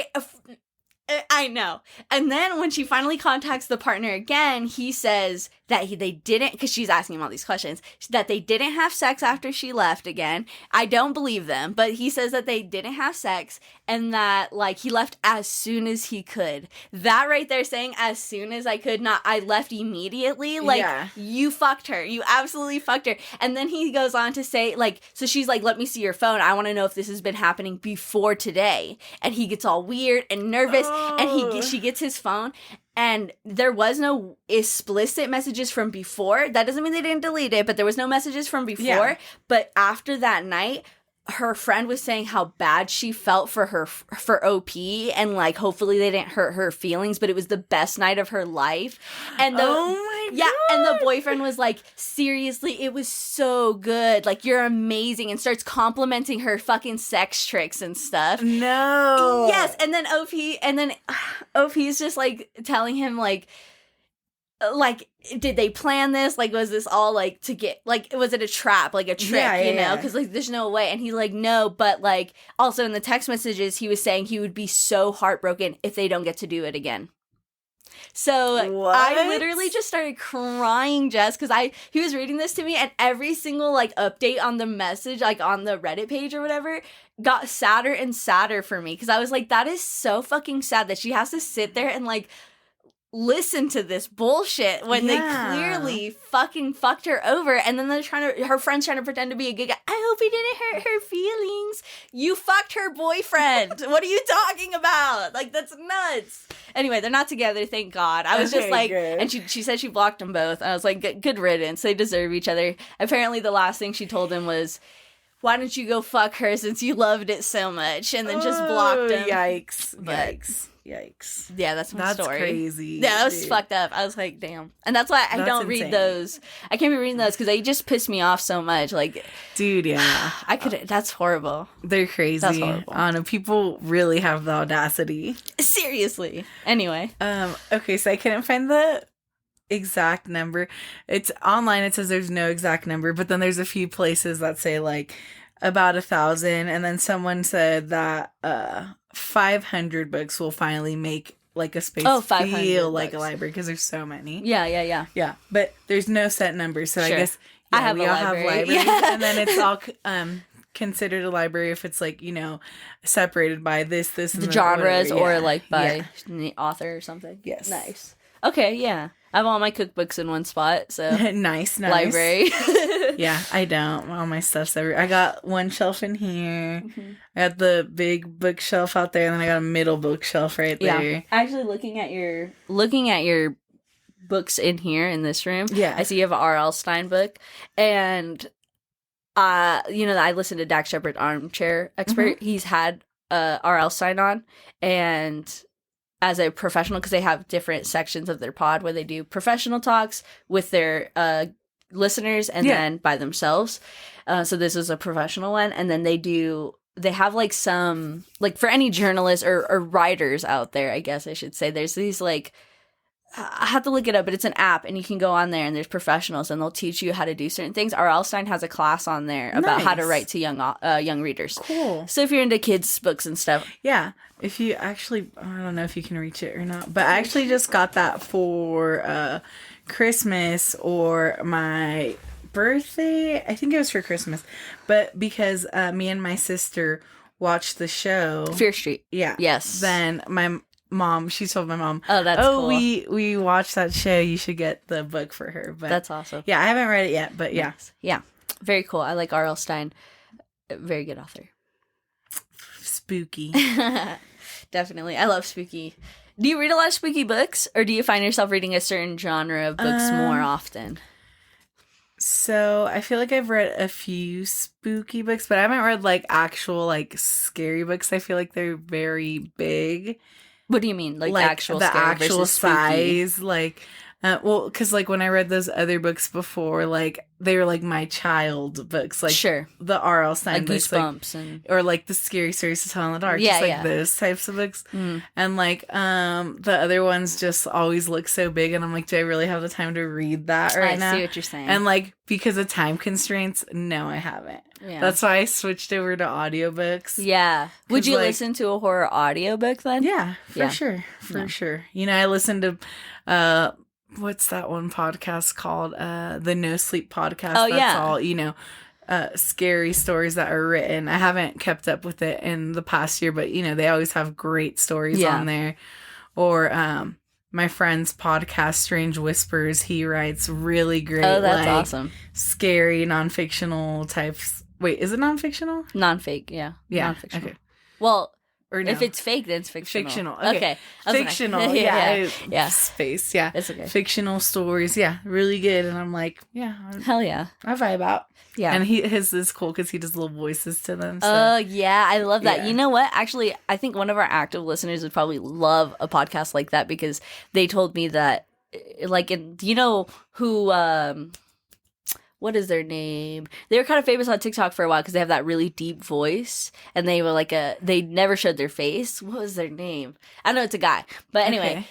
I know. And then when she finally contacts the partner again, he says that they didn't, because she's asking him all these questions, that they didn't have sex after she left again. I don't believe them, but he says that they didn't have sex and that, like, he left as soon as he could. That right there saying, as soon as I could, not, I left immediately. Like, You fucked her. You absolutely fucked her. And then he goes on to say, like, so she's like, let me see your phone. I want to know if this has been happening before today. And he gets all weird and nervous. And she gets his phone, and there was no explicit messages from before. That doesn't mean they didn't delete it, but there was no messages from before. Yeah. But after that night, her friend was saying how bad she felt for OP, and like hopefully they didn't hurt her feelings, but it was the best night of her life. And God. And the boyfriend was like, seriously, it was so good. Like, you're amazing, and starts complimenting her fucking sex tricks and stuff. No. Yes, and then OP's just like telling him like, did they plan this? Like, was this all like to get, like, was it a trap, like a trick, you know? Because like, there's no way. And he's like, no, but like, also in the text messages, he was saying he would be so heartbroken if they don't get to do it again. So What? I literally just started crying, Jess, because he was reading this to me, and every single like update on the message, like on the Reddit page or whatever, got sadder and sadder for me, because I was like, that is so fucking sad that she has to sit there and like listen to this bullshit when they clearly fucking fucked her over, and then her friends trying to pretend to be a good guy. I hope he didn't hurt her feelings. You fucked her boyfriend. What are you talking about? Like, that's nuts. Anyway, they're not together, thank God. I was just like, good. And she said she blocked them both. I was like, good riddance. They deserve each other. Apparently the last thing she told him was, why don't you go fuck her since you loved it so much? And then just blocked him. Yikes. Yeah, that's my story. That's crazy. Yeah, that was fucked up. I was like, damn. And that's why I don't read those. I can't be reading those because they just piss me off so much. Like, dude, yeah. That's horrible. They're crazy. That's horrible. I don't know. People really have the audacity. Seriously. Anyway. Okay, so I couldn't find the exact number. It's online. It says there's no exact number, but then there's a few places that say like about 1,000, and then someone said that 500 books will finally make like a space feel like a library, because there's so many. Yeah, but there's no set number, so sure. I guess we all have libraries. And then it's all considered a library if it's like, separated by this and the genres, or like by the author or something. Yes. Nice. Okay, yeah. I have all my cookbooks in one spot, so nice library. Yeah, I don't. All my stuff's everywhere. I got one shelf in here. Mm-hmm. I got the big bookshelf out there, and then I got a middle bookshelf right there. Actually, looking at your books in here in this room, I see you have an R.L. Stein book, and I listened to Dax Shepard, Armchair Expert. Mm-hmm. He's had R.L. Stein on, and as a professional, because they have different sections of their pod where they do professional talks with their listeners and then by themselves. So this is a professional one. And then they have like some, like for any journalists or writers out there, I guess I should say, there's these like, I have to look it up, but it's an app, and you can go on there, and there's professionals, and they'll teach you how to do certain things. R.L. Stein has a class on there about how to write to young readers. Cool. So if you're into kids' books and stuff. Yeah. If you actually, I don't know if you can reach it or not, but I actually just got that for Christmas or my birthday. I think it was for Christmas, but because me and my sister watched the show Fear Street. Yeah. Yes. Then my mom, she told my mom, that's cool. we watched that show, you should get the book for her. But that's awesome. Yeah, I haven't read it yet, but yeah. Nice. Yeah. Very cool. I like R.L. Stein. Very good author. Spooky. Definitely. I love spooky. Do you read a lot of spooky books, or do you find yourself reading a certain genre of books more often? So I feel like I've read a few spooky books, but I haven't read like actual like scary books. I feel like they're very big. What do you mean? Like actual the scary actual size, spooky? like because like when I read those other books before, like they were like my child books, like the R.L. Stein like books, Goosebumps, or like the Scary Stories to Tell in the Dark, just like those types of books. And like the other ones just always look so big, and I'm like, do I really have the time to read that right now? I see what you're saying. And like because of time constraints, no, I haven't. Yeah. That's why I switched over to audiobooks. Yeah. Would you listen to a horror audiobook then? Yeah, for sure. For sure. I listened to what's that one podcast called? The No Sleep Podcast. Oh, That's all, scary stories that are written. I haven't kept up with it in the past year, but they always have great stories on there. Or my friend's podcast, Strange Whispers, he writes really great. Oh, that's awesome. Scary, non-fictional types. Wait, is it non-fictional? Non-fake, yeah. Non-fictional. Okay. Well, or no. If it's fake, then it's fictional. Fictional. Okay. Fictional. Yeah. Space. Yeah. It's okay. Fictional stories. Yeah. Really good. And I'm like, hell yeah. I vibe out. Yeah. And his is cool because he does little voices to them. Oh, yeah. I love that. Yeah. You know what? Actually, I think one of our active listeners would probably love a podcast like that, because they told me that, like, do you know who, what is their name? They were kind of famous on TikTok for a while because they have that really deep voice, and they were like they never showed their face. What was their name? I know it's a guy, but anyway,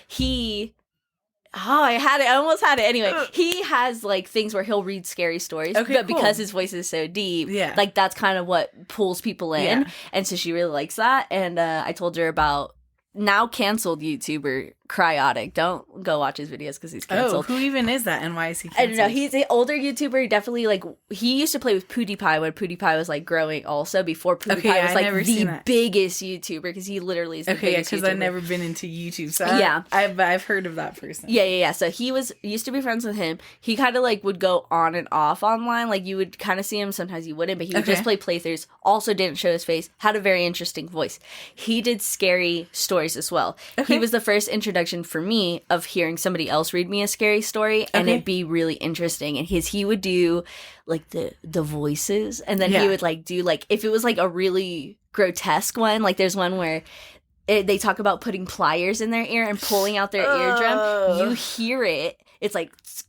I almost had it. Anyway, he has like things where he'll read scary stories, but because his voice is so deep, like that's kind of what pulls people in, and so she really likes that. And I told her about now canceled YouTuber Cryotic. Don't go watch his videos because he's canceled. Oh, who even is that and why is he canceled? I don't know. He's an older YouTuber. He definitely, like, he used to play with PewDiePie when PewDiePie was, like, growing also before PewDiePie was, like, the biggest YouTuber because he literally is the biggest because YouTuber. I've never been into YouTube, so yeah. I've heard of that person. Yeah. So he used to be friends with him. He kind of, like, would go on and off online. Like, you would kind of see him. Sometimes you wouldn't, but he would just play playthroughs. Also didn't show his face. Had a very interesting voice. He did scary stories as well. He was the first introduction for me of hearing somebody else read me a scary story and it'd be really interesting. And he would do like the voices, and then he would like do like if it was like a really grotesque one, like there's one where they talk about putting pliers in their ear and pulling out their eardrum. You hear it. It's like this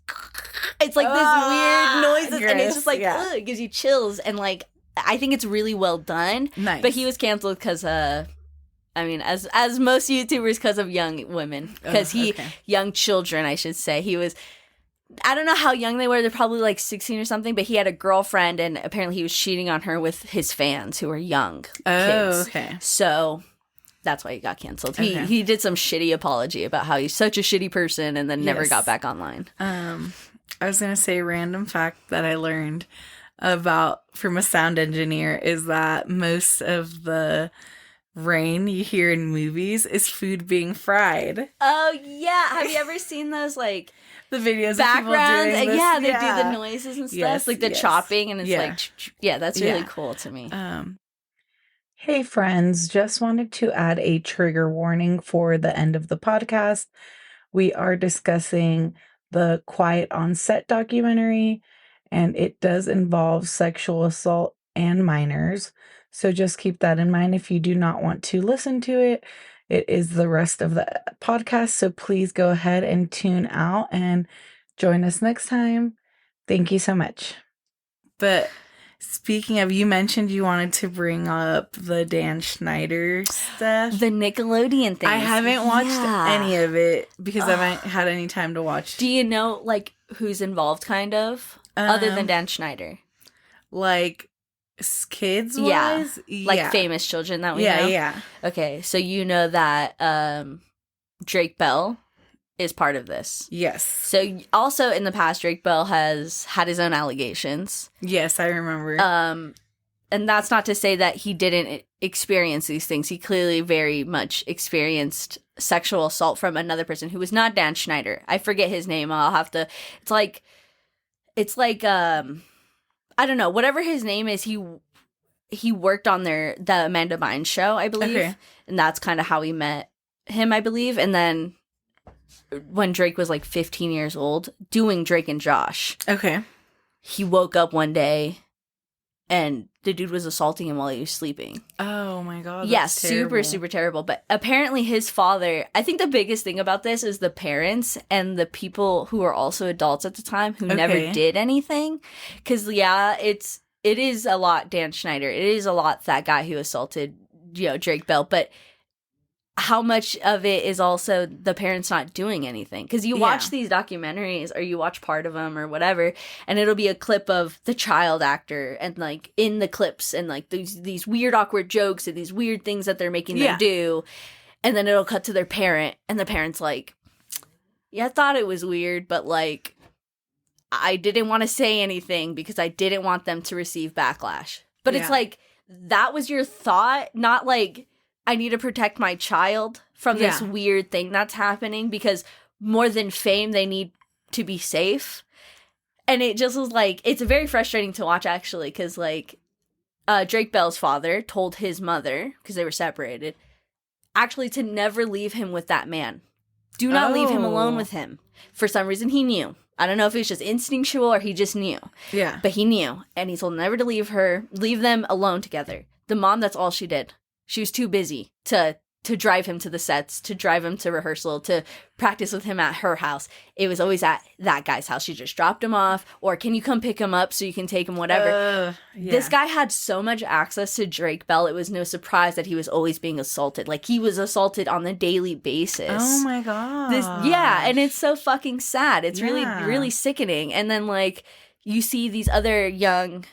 weird noises, and it's just like it gives you chills, and like I think it's really well done. Nice. But he was canceled because I mean, as most YouTubers, because of young women, because young children, I should say. He was, I don't know how young they were. They're probably like 16 or something, but he had a girlfriend, and apparently he was cheating on her with his fans who were young kids. Okay. So that's why he got canceled. He did some shitty apology about how he's such a shitty person and then never got back online. I was going to say a random fact that I learned from a sound engineer is that most of the rain you hear in movies is food being fried. Oh yeah, have you ever seen those like the videos backgrounds? Of people doing this? They do the noises and stuff, like the chopping, and it's like that's really cool to me. Hey friends, just wanted to add a trigger warning for the end of the podcast. We are discussing the Quiet on Set documentary, and it does involve sexual assault and minors. So just keep that in mind if you do not want to listen to it. It is the rest of the podcast, so please go ahead and tune out and join us next time. Thank you so much. But speaking of, you mentioned you wanted to bring up the Dan Schneider stuff. The Nickelodeon thing. I haven't watched any of it because I haven't had any time to watch. Do you know, like, who's involved, kind of? Other than Dan Schneider? Like, kids-wise? Like famous children that we know? Yeah. Okay, so you know that Drake Bell is part of this. Yes. So also in the past, Drake Bell has had his own allegations. Yes, I remember. And that's not to say that he didn't experience these things. He clearly very much experienced sexual assault from another person who was not Dan Schneider. I forget his name. I'll have to. It's like I don't know, whatever his name is, he worked on the Amanda Bynes show, I believe. Okay. And that's kind of how we met him, I believe. And then when Drake was like 15 years old, doing Drake and Josh. Okay. He woke up one day and the dude was assaulting him while he was sleeping. Oh my God. Yes, super, super terrible. But apparently his father, I think the biggest thing about this is the parents and the people who were also adults at the time who never did anything. Because, it is a lot Dan Schneider. It is a lot that guy who assaulted, Drake Bell. But how much of it is also the parents not doing anything? Because you watch these documentaries or you watch part of them or whatever, and it'll be a clip of the child actor and like in the clips and like these weird awkward jokes and these weird things that they're making them do, and then it'll cut to their parent and the parent's like, I thought it was weird, but like I didn't want to say anything because I didn't want them to receive backlash. But it's like, that was your thought, not like, I need to protect my child from this weird thing that's happening, because more than fame, they need to be safe. And it just was like, it's very frustrating to watch, actually, because like Drake Bell's father told his mother, because they were separated, actually to never leave him with that man. Do not leave him alone with him. For some reason, he knew. I don't know if it was just instinctual or he just knew. Yeah. But he knew. And he told never to leave them alone together. The mom, that's all she did. She was too busy to drive him to the sets, to drive him to rehearsal, to practice with him at her house. It was always at that guy's house. She just dropped him off, or can you come pick him up so you can take him, whatever. This guy had so much access to Drake Bell, it was no surprise that he was always being assaulted. Like, he was assaulted on a daily basis. Oh my God. And it's so fucking sad. It's really, really sickening. And then, like, you see these other young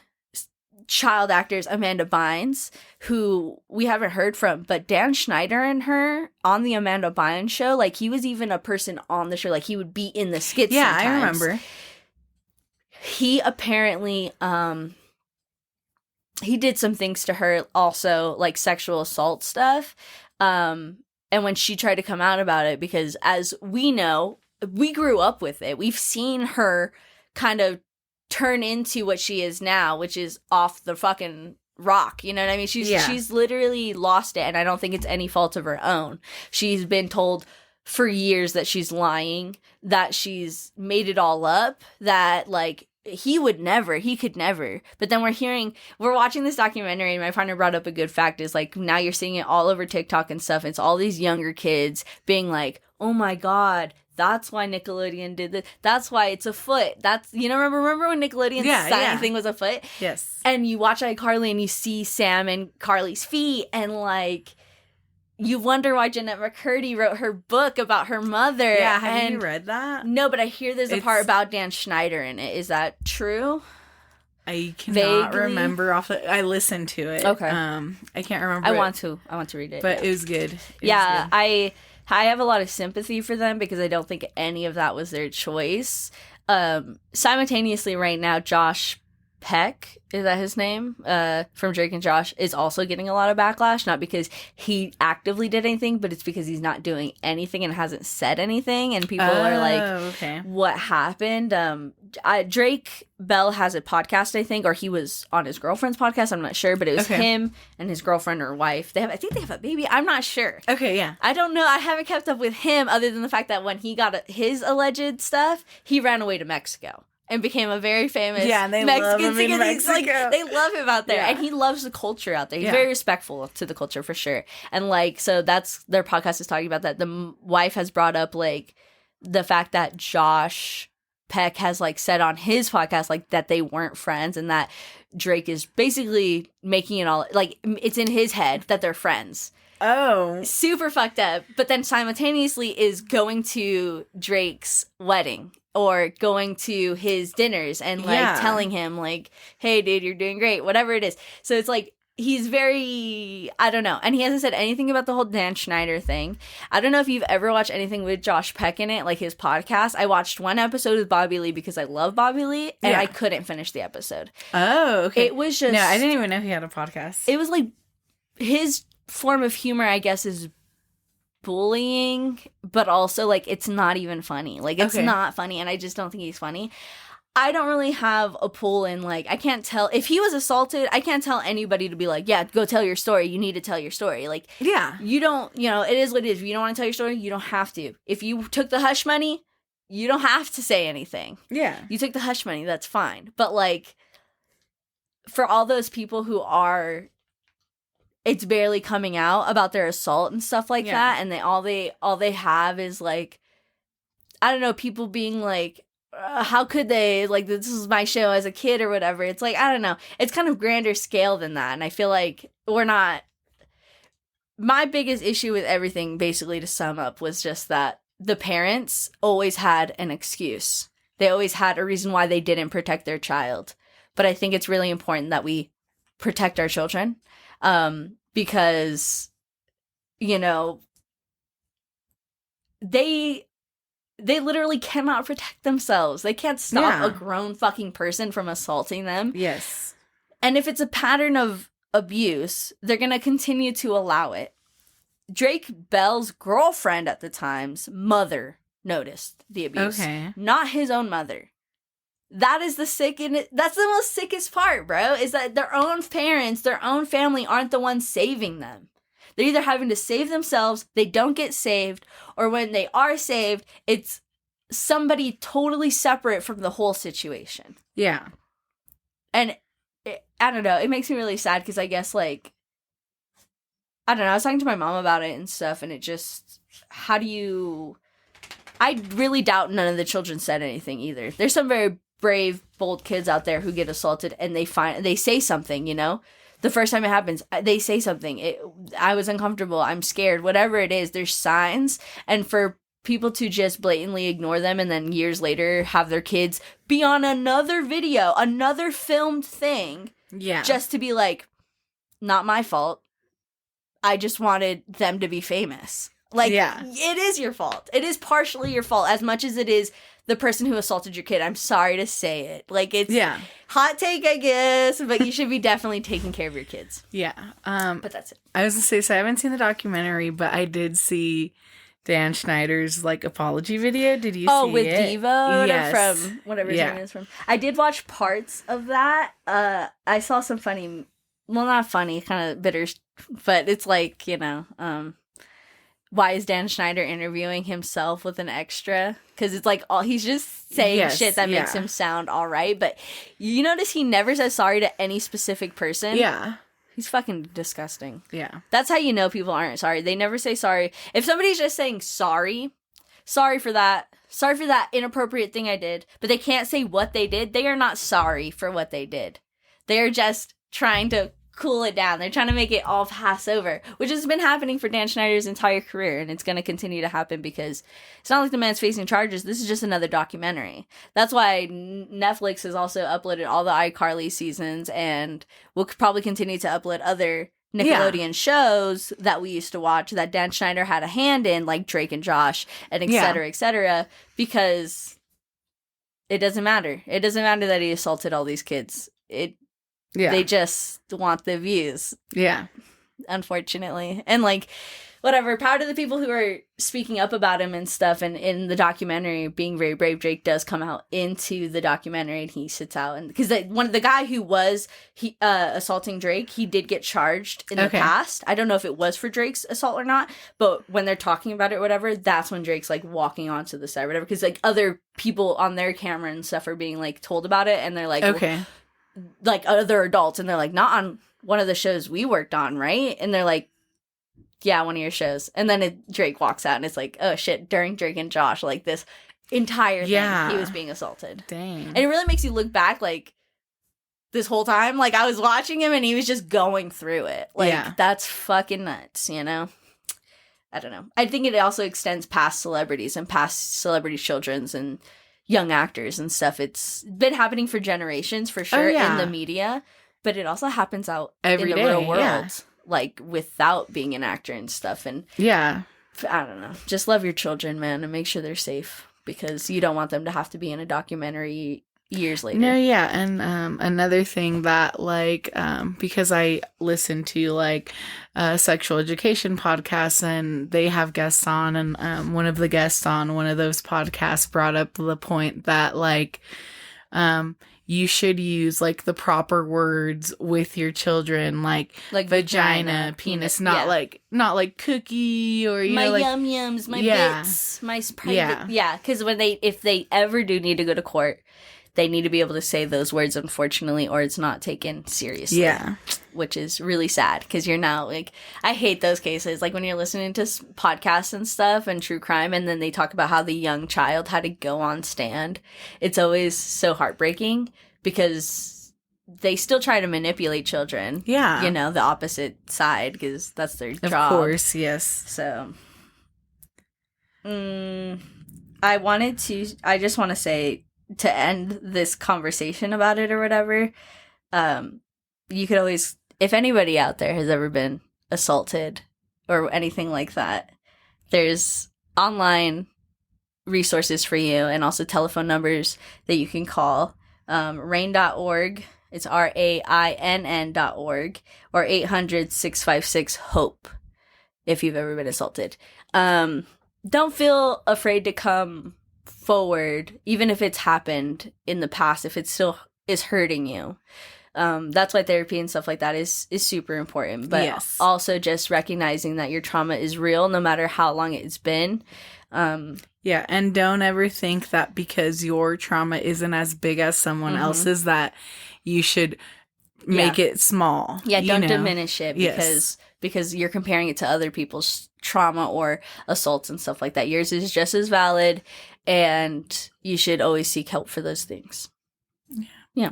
child actors, Amanda Bynes, who we haven't heard from, but Dan Schneider and her on the Amanda Bynes show, like, he was even a person on the show. Like, he would be in the skits sometimes. I remember. He apparently, he did some things to her also, like sexual assault stuff. And when she tried to come out about it, because as we know, we grew up with it. We've seen her kind of turn into what she is now, which is off the fucking rock. You know what I mean? She's literally lost it, and I don't think it's any fault of her own. She's been told for years that she's lying, that she's made it all up, that, like, he could never. But then we're watching this documentary, and my partner brought up a good fact is, like, now you're seeing it all over TikTok and stuff. It's all these younger kids being like, oh my God, that's why Nickelodeon did this. That's why it's a foot. That's, you know, remember when Nickelodeon's sign thing was a foot? Yes. And you watch iCarly and you see Sam and Carly's feet, and, like, you wonder why Jeanette McCurdy wrote her book about her mother. Yeah, have you read that? No, but I hear there's a part about Dan Schneider in it. Is that true? I cannot remember I listened to it. Okay. I can't remember. I want to read it. But it was good. I have a lot of sympathy for them because I don't think any of that was their choice. Simultaneously right now, Josh Peck, is that his name? From Drake and Josh, is also getting a lot of backlash, not because he actively did anything, but it's because he's not doing anything and hasn't said anything, and people are like, okay, what happened? Drake Bell has a podcast, I think, or he was on his girlfriend's podcast, I'm not sure, but it was him and his girlfriend or wife. I think they have a baby, I'm not sure. Okay, yeah. I don't know, I haven't kept up with him other than the fact that when he got his alleged stuff, he ran away to Mexico and became a very famous and they Mexican love him in Mexico. Like, they love him out there, and he loves the culture out there. He's very respectful to the culture for sure. And, like, so that's their podcast is talking about that. The wife has brought up, like, the fact that Josh Peck has, like, said on his podcast, like, that they weren't friends, and that Drake is basically making it all, like, it's in his head that they're friends. Oh. Super fucked up. But then simultaneously is going to Drake's wedding or going to his dinners and, like, telling him, like, hey, dude, you're doing great, whatever it is. So it's like, he's very, I don't know. And he hasn't said anything about the whole Dan Schneider thing. I don't know if you've ever watched anything with Josh Peck in it, like his podcast. I watched one episode with Bobby Lee because I love Bobby Lee, and I couldn't finish the episode. Oh, okay. It was just... No, I didn't even know he had a podcast. It was like, his form of humor, I guess, is bullying, but also, like, it's not even funny. Like, it's not funny, and I just don't think he's funny. I don't really have a pull in, like, I can't tell if he was assaulted. I can't tell anybody to be like, yeah, go tell your story. You need to tell your story. Like, you don't, you know, it is what it is. If you don't want to tell your story, you don't have to. If you took the hush money, you don't have to say anything. Yeah. You took the hush money, that's fine. But, like, for all those people who are, it's barely coming out about their assault and stuff like that, and all they have is, like, I don't know, people being like, how could they, like, this is my show as a kid or whatever. It's like, I don't know, it's kind of grander scale than that, and I feel like we're not. My biggest issue with everything, basically, to sum up, was just that the parents always had an excuse. They always had a reason why they didn't protect their child. But I think it's really important that we protect our children. Because, you know, they literally cannot protect themselves. They can't stop a grown fucking person from assaulting them. Yes. And if it's a pattern of abuse, they're going to continue to allow it. Drake Bell's girlfriend at the time's mother noticed the abuse. Okay. Not his own mother. That is that's the most sickest part, bro, is that their own parents, their own family aren't the ones saving them. They're either having to save themselves, they don't get saved, or when they are saved, it's somebody totally separate from the whole situation. Yeah. And I don't know, it makes me really sad because I guess, like, I don't know, I was talking to my mom about it and stuff, and it just, I really doubt none of the children said anything either. There's some very brave, bold kids out there who get assaulted and they say something, you know? The first time it happens, they say something. I was uncomfortable, I'm scared, whatever it is, there's signs. And for people to just blatantly ignore them and then years later have their kids be on another video, another filmed thing, just to be like, not my fault. I just wanted them to be famous. Like, it is your fault. It is partially your fault as much as it is the person who assaulted your kid. I'm sorry to say it. Like, it's hot take, I guess, but you should be definitely taking care of your kids. Yeah. But that's it. I was going to say, so I haven't seen the documentary, but I did see Dan Schneider's, like, apology video. Did you see it? Oh, with Devo? Yes. From whatever his name is from. I did watch parts of that. I saw some funny, well, not funny, kind of bitter, but it's like, you know, why is Dan Schneider interviewing himself with an extra? Because it's like he's just saying shit that makes him sound all right. But you notice he never says sorry to any specific person. Yeah. He's fucking disgusting. Yeah. That's how you know people aren't sorry. They never say sorry. If somebody's just saying sorry for that inappropriate thing I did, but they can't say what they did, they are not sorry for what they did. They are just trying to cool it down. They're trying to make it all pass over, which has been happening for Dan Schneider's entire career, and it's going to continue to happen because it's not like the man's facing charges. This is just another documentary. That's why Netflix has also uploaded all the iCarly seasons, and will probably continue to upload other Nickelodeon shows that we used to watch that Dan Schneider had a hand in, like Drake and Josh, and et cetera, because it doesn't matter. It doesn't matter that he assaulted all these kids. They just want the views. Yeah. Unfortunately. And like, whatever, power to the people who are speaking up about him and stuff. And in the documentary, being very brave, Drake does come out into the documentary and he sits out. And because the guy who was assaulting Drake, he did get charged in the past. I don't know if it was for Drake's assault or not, but when they're talking about it or whatever, that's when Drake's like walking onto the side or whatever. Because like other people on their camera and stuff are being like told about it. And they're like, well, like other adults, and they're like, not on one of the shows we worked on, right? And they're like, yeah, one of your shows. And then Drake walks out and it's like, oh shit, during Drake and Josh, like this entire thing, he was being assaulted. Dang. And it really makes you look back, like, this whole time, like, I was watching him and he was just going through it. Like, that's fucking nuts, you know? I don't know. I think it also extends past celebrities and past celebrity children's and young actors and stuff. It's been happening for generations for sure in the media, but it also happens out in the real world, like without being an actor and stuff. And I don't know, just love your children, man, and make sure they're safe because you don't want them to have to be in a documentary years later. No, yeah. And another thing that, like, because I listen to like sexual education podcasts and they have guests on, and one of the guests on one of those podcasts brought up the point that like you should use like the proper words with your children, like vagina, penis, not like cookie or my know, like, yum yums, my bits, my private, because if they ever do need to go to court, they need to be able to say those words, unfortunately, or it's not taken seriously. Yeah. Which is really sad because you're now like, I hate those cases. Like when you're listening to podcasts and stuff and true crime, and then they talk about how the young child had to go on stand. It's always so heartbreaking because they still try to manipulate children. Yeah. You know, the opposite side because that's their job. Of course, yes. So, I just want to say, to end this conversation about it or whatever, you could always, if anybody out there has ever been assaulted or anything like that, there's online resources for you and also telephone numbers that you can call. RAINN.org, it's RAINN.org, or 800-656-HOPE if you've ever been assaulted. Don't feel afraid to come forward, even if it's happened in the past, if it still is hurting you. That's why therapy and stuff like that is super important. But also just recognizing that your trauma is real no matter how long it's been. Yeah, and don't ever think that because your trauma isn't as big as someone else's that you should make it small. Yeah, don't diminish it because you're comparing it to other people's trauma or assaults and stuff like that. Yours is just as valid, and you should always seek help for those things. Yeah.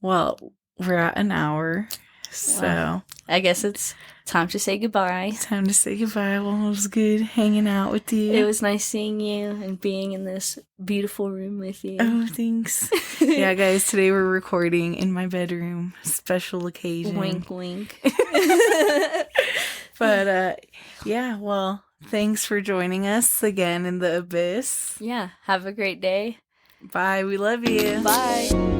Well, we're at an hour. So I guess it's time to say goodbye. time to say goodbye. Well, it was good hanging out with you. It was nice seeing you and being in this beautiful room with you. Oh, thanks. Yeah, guys, today we're recording in my bedroom. Special occasion. Wink, wink. But, yeah, well, thanks for joining us again in the abyss. Yeah, have a great day. Bye. We love you. Bye.